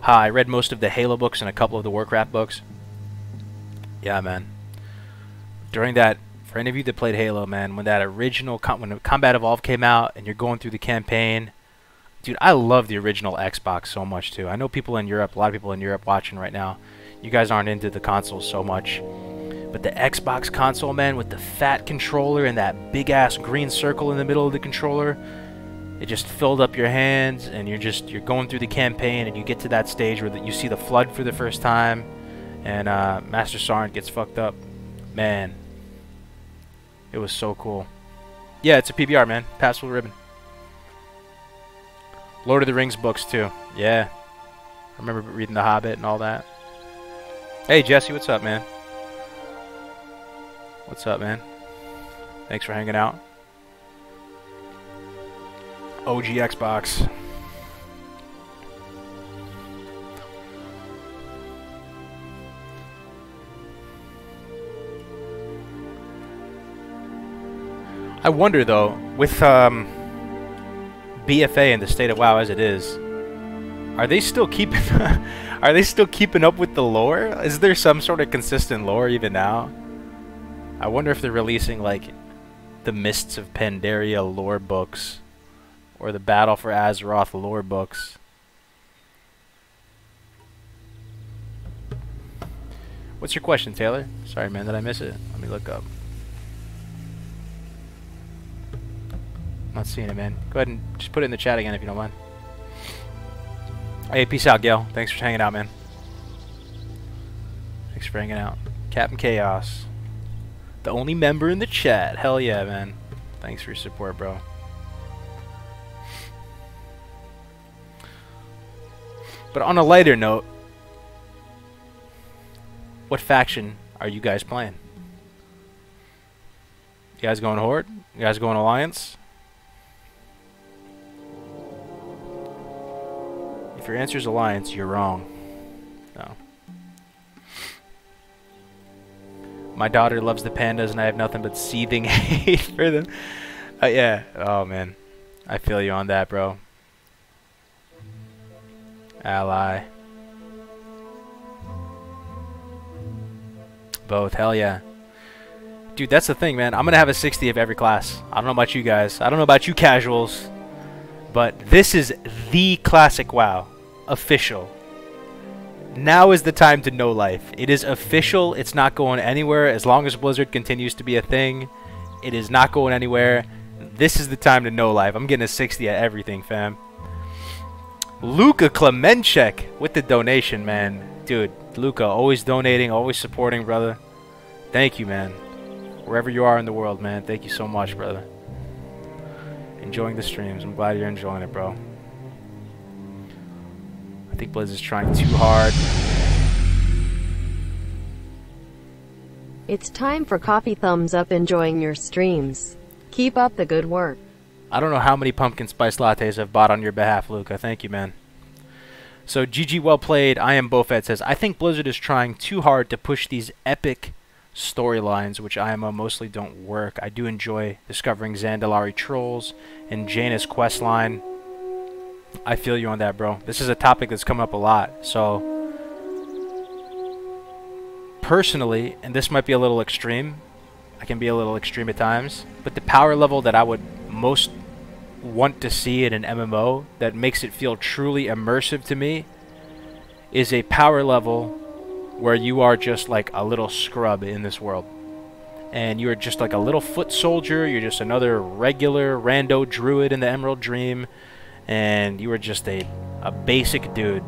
I read most of the Halo books and a couple of the Warcraft books. Yeah, man. During that, for any of you that played Halo, man, when that original, when Combat Evolved came out and you're going through the campaign, dude, I love the original Xbox so much too. I know people in Europe, a lot of people in Europe watching right now, you guys aren't into the consoles so much. But the Xbox console, man, with the fat controller and that big ass green circle in the middle of the controller, it just filled up your hands, and you're going through the campaign, and you get to that stage where you see the Flood for the first time, and Master Sergeant gets fucked up. Man, it was so cool. Yeah, it's a PBR, man. Pass with ribbon. Lord of the Rings books too. Yeah. I remember reading The Hobbit and all that. Hey Jesse, what's up, man? What's up, man? Thanks for hanging out. OG Xbox. I wonder though, with BFA and the state of WoW as it is, are they still keeping are they still keeping up with the lore? Is there some sort of consistent lore even now? I wonder if they're releasing like the Mists of Pandaria lore books or the Battle for Azeroth lore books. What's your question, Taylor? Sorry, man, did I miss it? Let me look up. Not seeing it, man. Go ahead and just put it in the chat again if you don't mind. Hey, peace out, Gail. Thanks for hanging out, man. Thanks for hanging out. Captain Chaos. The only member in the chat. Hell yeah, man. Thanks for your support, bro. But on a lighter note, what faction are you guys playing? You guys going Horde? You guys going Alliance? If your answer is Alliance, you're wrong. No. My daughter loves the pandas and I have nothing but seething hate for them. Yeah. Oh, man. I feel you on that, bro. Ally. Both. Hell yeah. Dude, that's the thing, man. I'm going to have a 60 of every class. I don't know about you guys. I don't know about you casuals. But this is the classic WoW. Official. Now is the time to know life. It is official. It's not going anywhere. As long as Blizzard continues to be a thing, it is not going anywhere. This is the time to know life. I'm getting a 60 at everything, fam. Luka Klemenchek with the donation, man. Dude, Luka, always donating, always supporting, brother. Thank you, man. Wherever you are in the world, man. Thank you so much, brother. Enjoying the streams. I'm glad you're enjoying it, bro. I think Blizzard's trying too hard. It's time for coffee thumbs up enjoying your streams. Keep up the good work. I don't know how many pumpkin spice lattes I've bought on your behalf, Luca. Thank you, man. So, GG well played. I am Bofed says, I think Blizzard is trying too hard to push these epic storylines, which IMO mostly don't work. I do enjoy discovering Zandalari trolls and Janus questline. I feel you on that, bro. This is a topic that's come up a lot. So, personally, and this might be a little extreme, I can be a little extreme at times, but the power level that I would most want to see in an MMO that makes it feel truly immersive to me is a power level where you are just like a little scrub in this world. And you are just like a little foot soldier, you're just another regular rando druid in the Emerald Dream, and you are just a basic dude,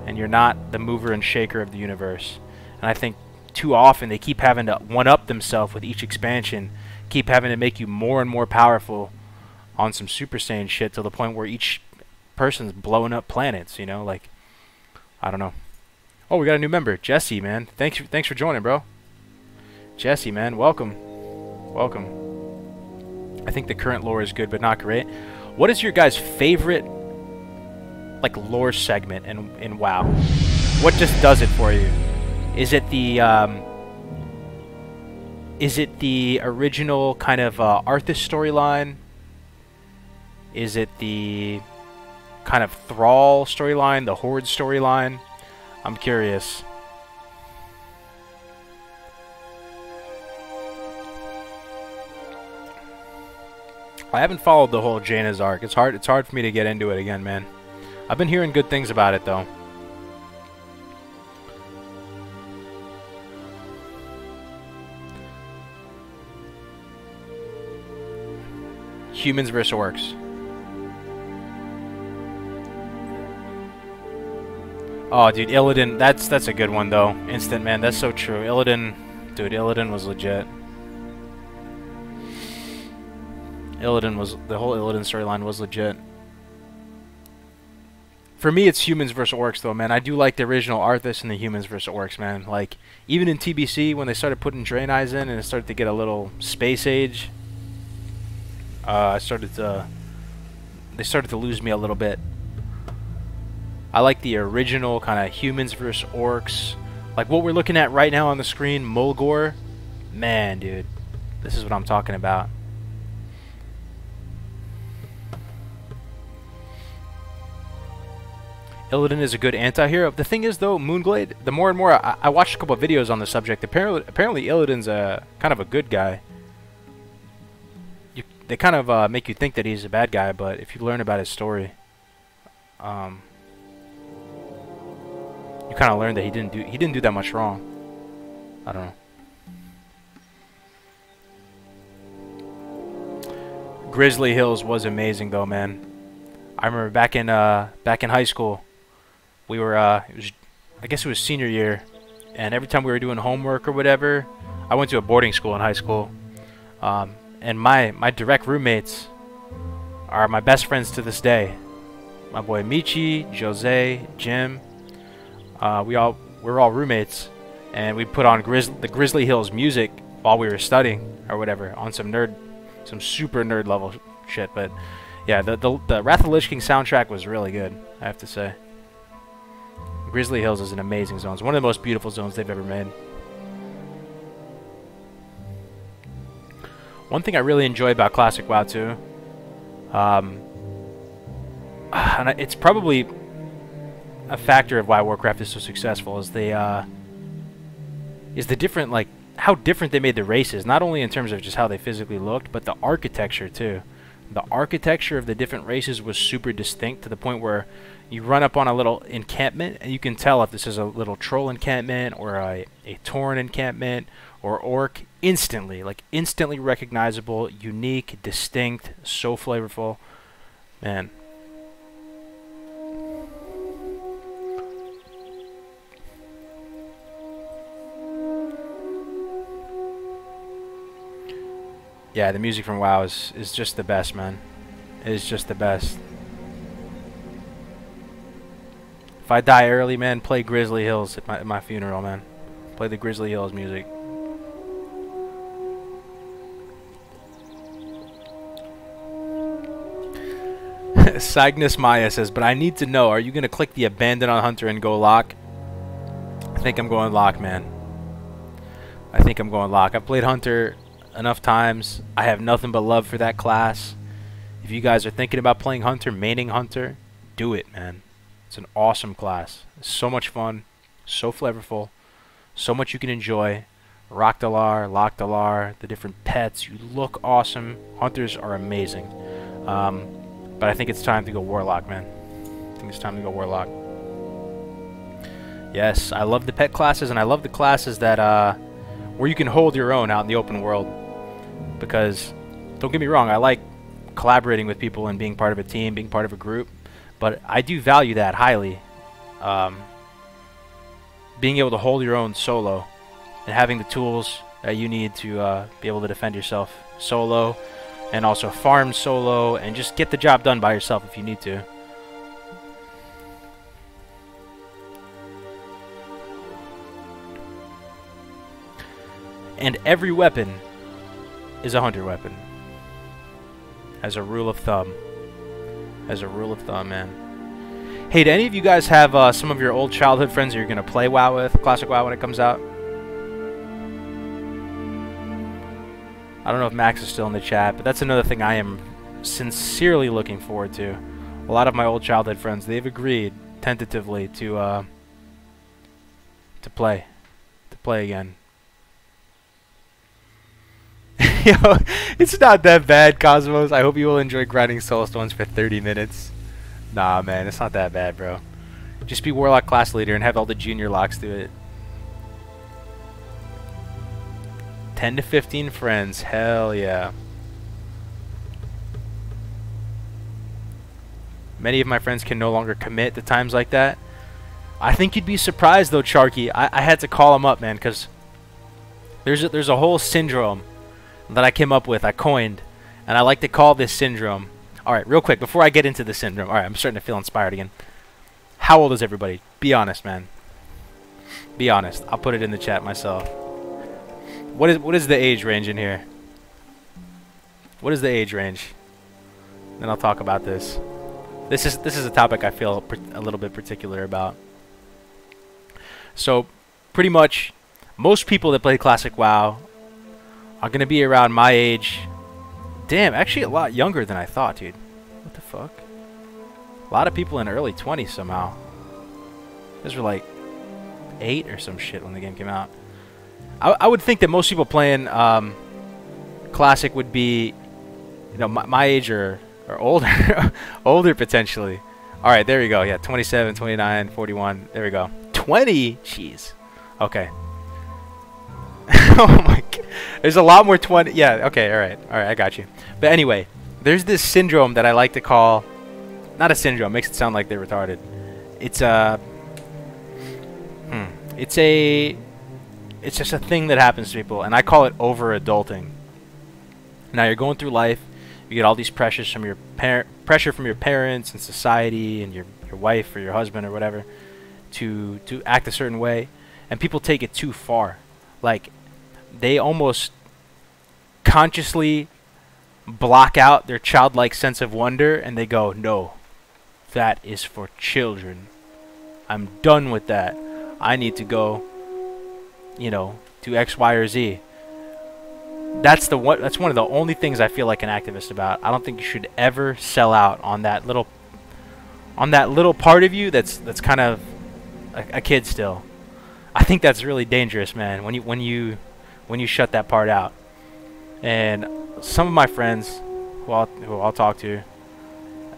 and you're not the mover and shaker of the universe. And I think too often they keep having to one-up themselves with each expansion, keep having to make you more and more powerful on some Super Saiyan shit to the point where each person's blowing up planets, you know, like, I don't know. Oh, we got a new member, Jesse, man. Thanks for joining, bro. Jesse, man, welcome. Welcome. I think the current lore is good, but not great. What is your guys' favorite, like, lore segment in WoW? What just does it for you? Is it the original kind of Arthas storyline? Is it the kind of Thrall storyline, the Horde storyline? I'm curious. I haven't followed the whole Jaina's arc. It's hard for me to get into it again, man. I've been hearing good things about it though. Humans versus orcs. Oh, dude, Illidan, that's a good one though. Instant, man, that's so true. Illidan, dude, Illidan was legit. The whole Illidan storyline was legit. For me, it's humans versus orcs, though, man. I do like the original Arthas and the humans versus orcs, man. Like, even in TBC, when they started putting Drain Eyes in and it started to get a little space age, they started to lose me a little bit. I like the original kind of humans versus orcs. Like what we're looking at right now on the screen, Mulgore. Man, dude. This is what I'm talking about. Illidan is a good anti-hero. The thing is, though, Moonglade, the more and more I watched a couple of videos on the subject, apparently Illidan's a kind of a good guy. They kind of make you think that he's a bad guy, but if you learn about his story, you kind of learn that he didn't do that much wrong. I don't know. Grizzly Hills was amazing, though, man. I remember back in high school. We were, I guess it was senior year, and every time we were doing homework or whatever, I went to a boarding school in high school, and my direct roommates are my best friends to this day. My boy Michi, Jose, Jim, we're all roommates, and we put on the Grizzly Hills music while we were studying or whatever on some super nerd level shit. But yeah, the Wrath of the Lich King soundtrack was really good, I have to say. Grizzly Hills is an amazing zone. It's one of the most beautiful zones they've ever made. One thing I really enjoy about Classic WoW too, and it's probably a factor of why Warcraft is so successful, is the different, like, how different they made the races, not only in terms of just how they physically looked, but the architecture too. The architecture of the different races was super distinct, to the point where you run up on a little encampment and you can tell if this is a little troll encampment or a Tauren encampment or orc instantly. Like, instantly recognizable, unique, distinct, so flavorful. Man. Yeah, the music from WoW is just the best, man. It is just the best. If I die early, man, play Grizzly Hills at my funeral, man. Play the Grizzly Hills music. Cygnus Maya says, but I need to know, are you going to click the abandon on Hunter and go lock? I think I'm going lock, man. I think I'm going lock. I've played Hunter enough times. I have nothing but love for that class. If you guys are thinking about playing Hunter, maining Hunter, do it, man. It's an awesome class. It's so much fun, so flavorful, so much you can enjoy. Rockdalar, Lockdalar, the different pets, you look awesome. Hunters are amazing. But I think it's time to go Warlock, man. I think it's time to go Warlock. Yes, I love the pet classes, and I love the classes that where you can hold your own out in the open world. Because, don't get me wrong, I like collaborating with people and being part of a team, being part of a group. But I do value that highly. Being able to hold your own solo and having the tools that you need to be able to defend yourself solo, and also farm solo, and just get the job done by yourself if you need to. And every weapon is a hunter weapon, as a rule of thumb. As a rule of thumb, man. Hey, do any of you guys have some of your old childhood friends that you're going to play WoW with, Classic WoW, when it comes out? I don't know if Max is still in the chat, but that's another thing I am sincerely looking forward to. A lot of my old childhood friends, they've agreed tentatively to play again. Yo, it's not that bad, Cosmos. I hope you will enjoy grinding soulstones for 30 minutes. Nah, man, it's not that bad, bro. Just be Warlock class leader and have all the junior locks do it. 10 to 15 friends. Hell yeah. Many of my friends can no longer commit to times like that. I think you'd be surprised, though, Charky. I had to call him up, man, because there's a whole syndrome that I came up with, I coined, and I like to call this syndrome. Alright, real quick, before I get into the syndrome. Alright, I'm starting to feel inspired again. How old is everybody? Be honest, man. Be honest. I'll put it in the chat myself. What is the age range in here? What is the age range? Then I'll talk about this. This is a topic I feel a little bit particular about. So, pretty much, most people that play Classic WoW are gonna be around my age. Damn, actually a lot younger than I thought, dude. What the fuck? A lot of people in early 20s somehow. Those were like 8 or some shit when the game came out. I would think that most people playing Classic would be, you know, my age or older, older potentially. All right, there we go. Yeah, 27, 29, 41. There we go. 20? Jeez. Okay. Oh my god. There's a lot more 20. Yeah, okay, all right. All right, I got you. But anyway, there's this syndrome that I like to call, not a syndrome, makes it sound like they're retarded. It's it's just a thing that happens to people, and I call it over-adulting. Now you're going through life, you get all these pressures from your parents and society and your wife or your husband or whatever to act a certain way, and people take it too far. Like, they almost consciously block out their childlike sense of wonder, and they go, no, that is for children. I'm done with that. I need to go, you know, to X, Y, or Z. That's one of the only things I feel like an activist about. I don't think you should ever sell out on that little part of you that's kind of a kid still. I think that's really dangerous, man, when you shut that part out. And some of my friends who I'll talk to,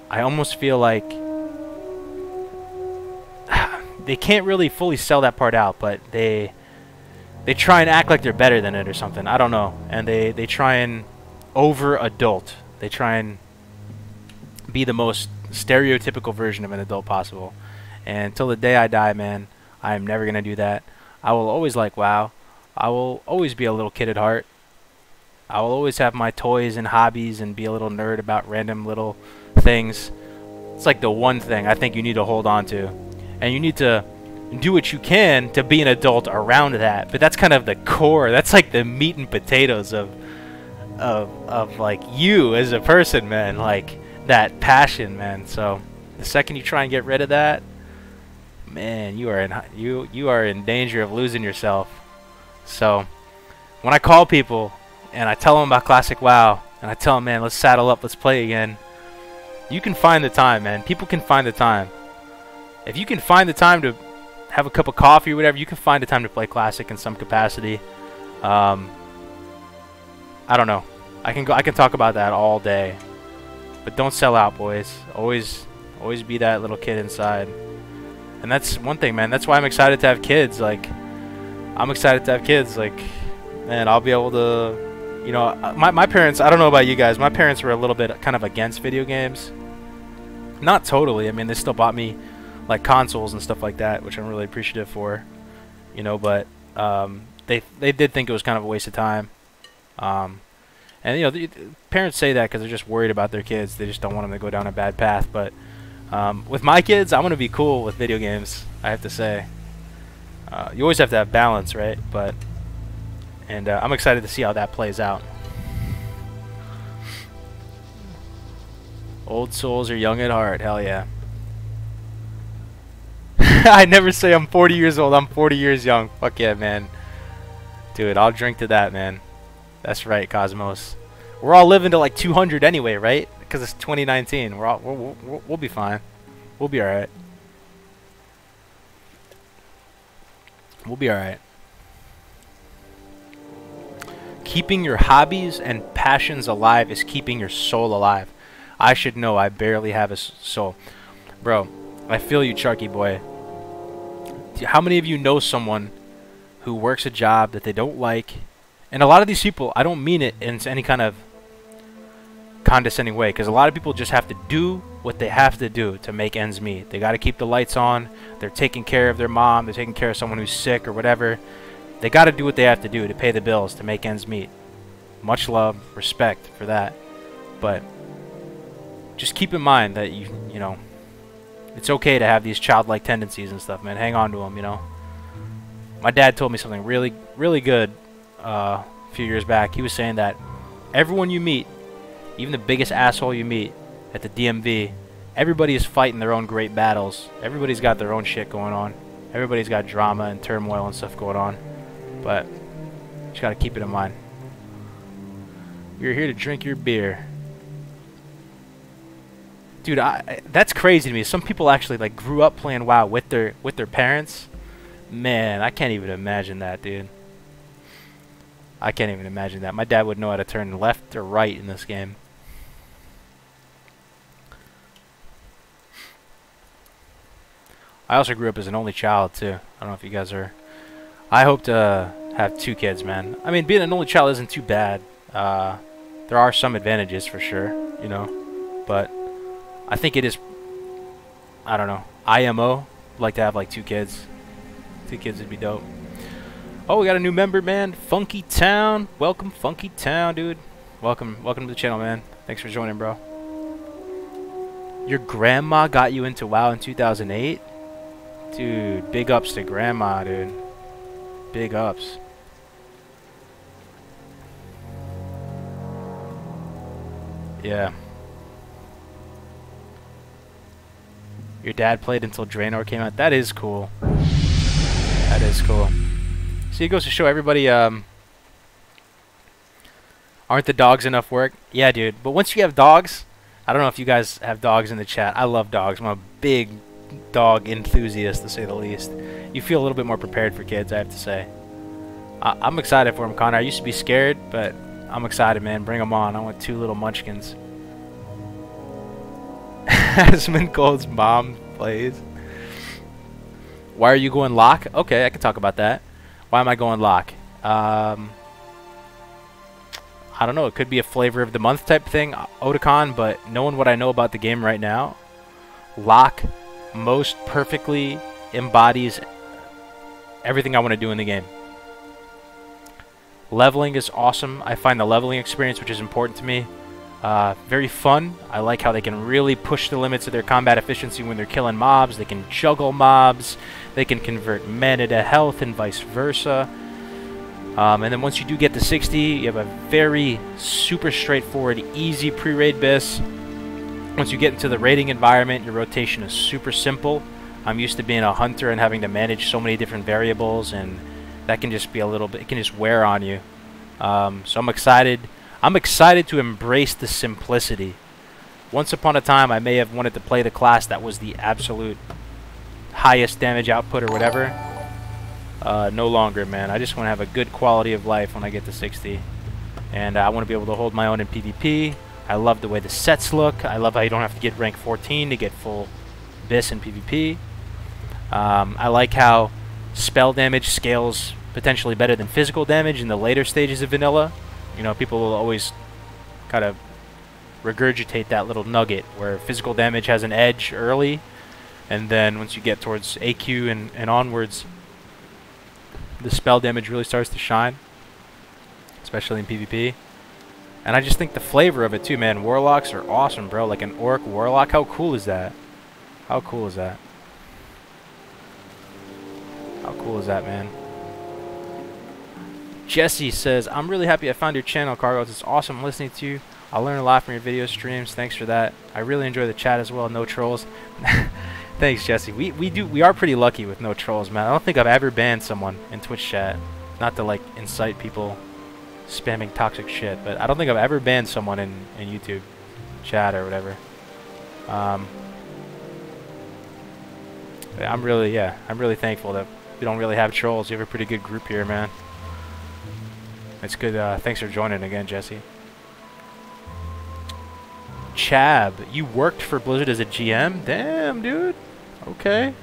I almost feel like they can't really fully sell that part out, but they try and act like they're better than it or something. I don't know. And they try and over-adult. They try and be the most stereotypical version of an adult possible. And until the day I die, man, I am never going to do that. I will always like WoW. I will always be a little kid at heart. I will always have my toys and hobbies and be a little nerd about random little things. It's like the one thing I think you need to hold on to. And you need to do what you can to be an adult around that. But that's kind of the core. That's like the meat and potatoes of like you as a person, man. Like that passion, man. So the second you try and get rid of that, man, you are in danger of losing yourself. So when I call people and I tell them about Classic WoW and I tell them, man, let's saddle up, let's play again, you can find the time, man. People can find the time. If you can find the time to have a cup of coffee or whatever, you can find the time to play Classic in some capacity. I don't know. I can talk about that all day. But don't sell out, boys. Always be that little kid inside. And that's one thing, man. That's why I'm excited to have kids. Like, I'm excited to have kids. Like, man, I'll be able to, you know, my parents, I don't know about you guys, my parents were a little bit kind of against video games. Not totally. I mean, they still bought me like consoles and stuff like that, which I'm really appreciative for, you know, but they did think it was kind of a waste of time. And you know, the parents say that because they're just worried about their kids. They just don't want them to go down a bad path. But with my kids, I'm gonna be cool with video games, I have to say. You always have to have balance, right? But I'm excited to see how that plays out. Old souls are young at heart. Hell yeah. I never say I'm 40 years old. I'm 40 years young. Fuck yeah, man. Dude, I'll drink to that, man. That's right, Cosmos. We're all living to like 200 anyway, right? Because it's 2019. We'll be fine. We'll be alright. We'll be alright. Keeping your hobbies and passions alive is keeping your soul alive. I should know. I barely have a soul. Bro, I feel you, Charky boy. How many of you know someone who works a job that they don't like? And a lot of these people, I don't mean it in any kind of condescending way, because a lot of people just have to do what they have to do to make ends meet. They got to keep the lights on. They're taking care of their mom. They're taking care of someone who's sick or whatever. They got to do what they have to do to pay the bills, to make ends meet. Much love, respect for that. But just keep in mind that you know, It's okay to have these childlike tendencies and stuff, man. Hang on to them, you know. My dad told me something really, really good a few years back. He was saying that everyone you meet, even the biggest asshole you meet at the DMV, everybody is fighting their own great battles. Everybody's got their own shit going on. Everybody's got drama and turmoil and stuff going on. But you just gotta keep it in mind. You're here to drink your beer. Dude, that's crazy to me. Some people actually like grew up playing WoW with their parents. Man, I can't even imagine that, dude. I can't even imagine that. My dad would know how to turn left or right in this game. I also grew up as an only child too. I don't know if you guys are. I hope to have 2 kids, man. I mean, being an only child isn't too bad. There are some advantages for sure, you know, but I think it is, I don't know, IMO, I'd like to have like 2 kids. 2 kids would be dope. Oh, we got a new member, man. Funky Town. Welcome, Funky Town, dude. Welcome to the channel, man. Thanks for joining, bro. Your grandma got you into WoW in 2008? Dude, big ups to grandma, dude. Big ups. Yeah. Your dad played until Draenor came out. That is cool. That is cool. See, it goes to show everybody, aren't the dogs enough work? Yeah, dude. But once you have dogs, I don't know if you guys have dogs in the chat. I love dogs. I'm a big dog enthusiast, to say the least. You feel a little bit more prepared for kids, I have to say. I'm excited for them, Connor. I used to be scared, but I'm excited, man. Bring them on. I want 2 little munchkins. Asmund Gold's mom plays. Why are you going lock? Okay, I can talk about that. Why am I going lock? I don't know. It could be a flavor of the month type thing, Otakon, but knowing what I know about the game right now, lock most perfectly embodies everything I want to do in the game. Leveling is awesome. I find the leveling experience, which is important to me, very fun. I like how they can really push the limits of their combat efficiency when they're killing mobs. They can juggle mobs. They can convert mana to health and vice versa. And then once you do get to 60, you have a very super straightforward, easy pre-raid bis. Once you get into the raiding environment, your rotation is super simple. I'm used to being a hunter and having to manage so many different variables, and that can just be a little bit, it can just wear on you. So I'm excited. I'm excited to embrace the simplicity. Once upon a time, I may have wanted to play the class that was the absolute highest damage output or whatever. No longer, man. I just want to have a good quality of life when I get to 60. And I want to be able to hold my own in PvP. I love the way the sets look. I love how you don't have to get rank 14 to get full bis in PvP. I like how spell damage scales potentially better than physical damage in the later stages of vanilla. You know, people will always kind of regurgitate that little nugget where physical damage has an edge early, and then once you get towards AQ and onwards, the spell damage really starts to shine, especially in PvP. And I just think the flavor of it too, man. Warlocks are awesome, bro. Like an orc warlock, how cool is that? How cool is that? How cool is that, man? Jesse says, I'm really happy I found your channel, Cargos. It's awesome listening to you. I learn a lot from your video streams. Thanks for that. I really enjoy the chat as well. No trolls. Thanks, Jesse. We are pretty lucky with no trolls, man. I don't think I've ever banned someone in Twitch chat. Not to like incite people spamming toxic shit, but I don't think I've ever banned someone in YouTube chat or whatever. I'm really thankful that we don't really have trolls. You have a pretty good group here, man. It's good. Thanks for joining again, Jesse. Chab, you worked for Blizzard as a GM? Damn, dude. Okay.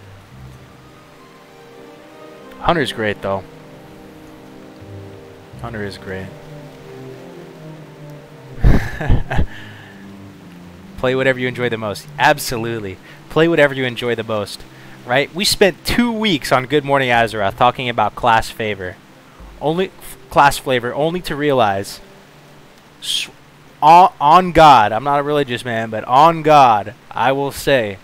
Hunter's great, though. Hunter is great. Play whatever you enjoy the most. Absolutely. Play whatever you enjoy the most. Right? We spent 2 weeks on Good Morning Azeroth talking about class flavor. Class flavor, only to realize, on God, I'm not a religious man, but on God, I will say,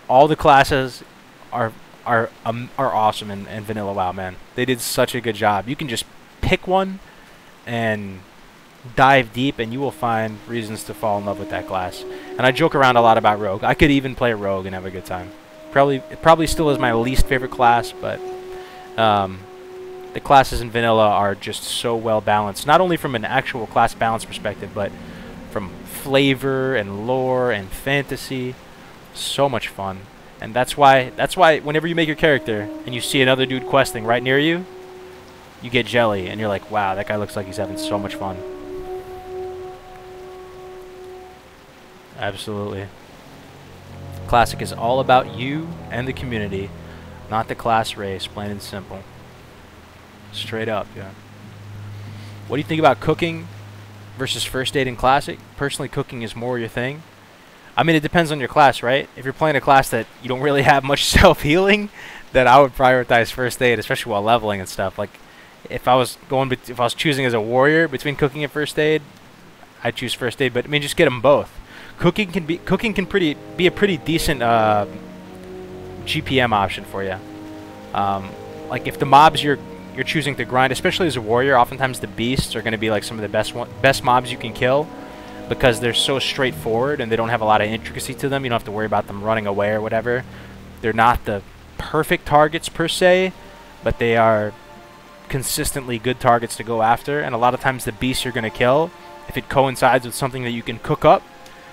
all the classes are awesome in vanilla WoW, man. They did such a good job. You can just pick one and dive deep, and you will find reasons to fall in love with that class. And I joke around a lot about Rogue. I could even play Rogue and have a good time. Probably still is my least favorite class, but the classes in vanilla are just so well balanced. Not only from an actual class balance perspective, but from flavor and lore and fantasy. So much fun. And that's why whenever you make your character and you see another dude questing right near you, you get jelly and you're like, wow, that guy looks like he's having so much fun. Absolutely. Classic is all about you and the community, not the class race, plain and simple. Straight up, yeah. What do you think about cooking versus first aid in Classic? Personally, cooking is more your thing. I mean, it depends on your class, right? If you're playing a class that you don't really have much self-healing, then I would prioritize first aid, especially while leveling and stuff. Like, if I was choosing as a warrior between cooking and first aid, I'd choose first aid. But I mean, just get them both. Cooking can be a pretty decent GPM option for you. Like if the mobs you're choosing to grind, especially as a warrior, oftentimes the beasts are going to be like some of the best mobs you can kill, because they're so straightforward and they don't have a lot of intricacy to them. You don't have to worry about them running away or whatever. They're not the perfect targets per se, but they are consistently good targets to go after. And a lot of times the beasts you're going to kill, if it coincides with something that you can cook up,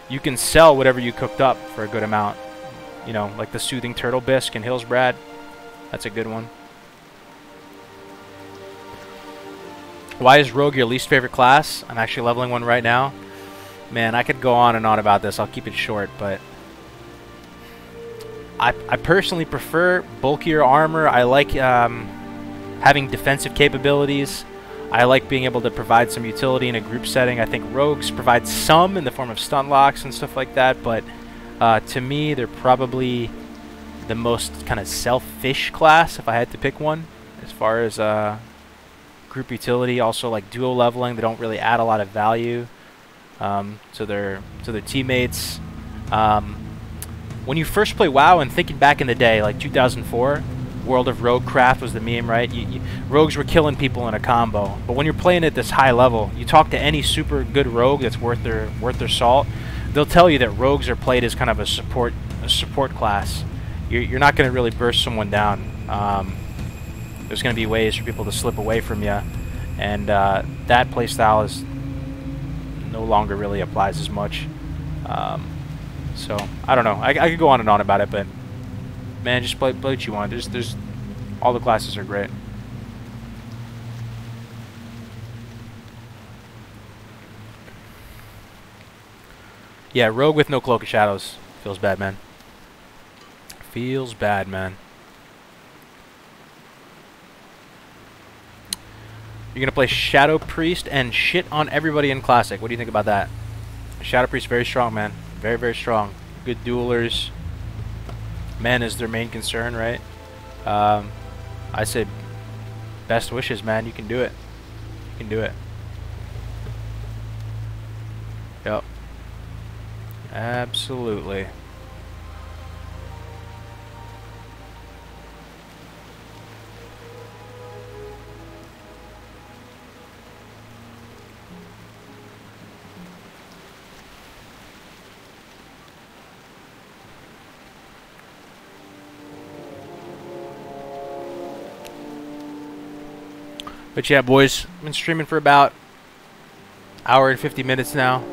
you can sell whatever you cooked up for a good amount. You know, like the Soothing Turtle Bisque in Hillsbrad. That's a good one. Why is Rogue your least favorite class? I'm actually leveling one right now. Man, I could go on and on about this. I'll keep it short, but I personally prefer bulkier armor. I like having defensive capabilities. I like being able to provide some utility in a group setting. I think rogues provide some in the form of stun locks and stuff like that, but to me, they're probably the most kind of selfish class if I had to pick one, as far as group utility. Also, like duo leveling, they don't really add a lot of value to their teammates. When you first play WoW, and thinking back in the day, like 2004, World of Roguecraft was the meme, right? Rogues were killing people in a combo. But when you're playing at this high level, you talk to any super good rogue that's worth their salt, they'll tell you that rogues are played as kind of a support class. You're not going to really burst someone down. There's going to be ways for people to slip away from you, and that playstyle is no longer really applies as much. So I don't know. I could go on and on about it, but man, just play what you want. There's all the classes are great. Yeah, Rogue with no Cloak of Shadows feels bad, man. Feels bad, man. You're gonna play Shadow Priest and shit on everybody in Classic. What do you think about that? Shadow Priest very strong, man. Very, very strong. Good duelers. Men is their main concern, right? I say best wishes, man. You can do it. You can do it. Yep. Absolutely. But yeah, boys, I've been streaming for about an hour and 50 minutes now.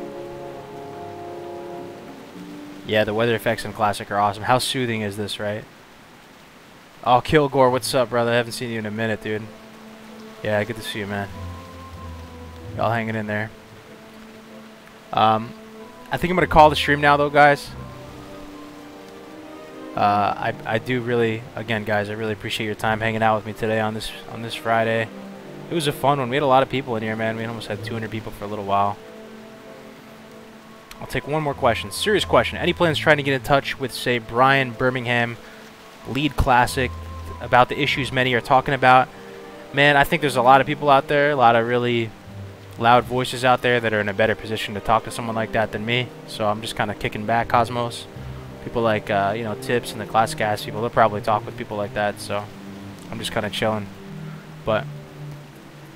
Yeah, the weather effects in Classic are awesome. How soothing is this, right? Oh, Kilgore, what's up, brother? I haven't seen you in a minute, dude. Yeah, good to see you, man. Y'all hanging in there. I think I'm going to call the stream now, though, guys. I do really, again, guys, I really appreciate your time hanging out with me today on this Friday. It was a fun one. We had a lot of people in here, man. We almost had 200 people for a little while. I'll take one more question. Serious question. Any plans trying to get in touch with, say, Brian Birmingham, Lead Classic, about the issues many are talking about? Man, I think there's a lot of people out there, a lot of really loud voices out there that are in a better position to talk to someone like that than me. So I'm just kind of kicking back, Cosmos. People like, you know, Tips and the Classic Ass people, they'll probably talk with people like that, so I'm just kind of chilling. But,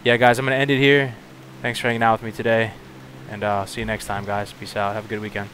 yeah, guys, I'm going to end it here. Thanks for hanging out with me today, and see you next time, guys. Peace out. Have a good weekend.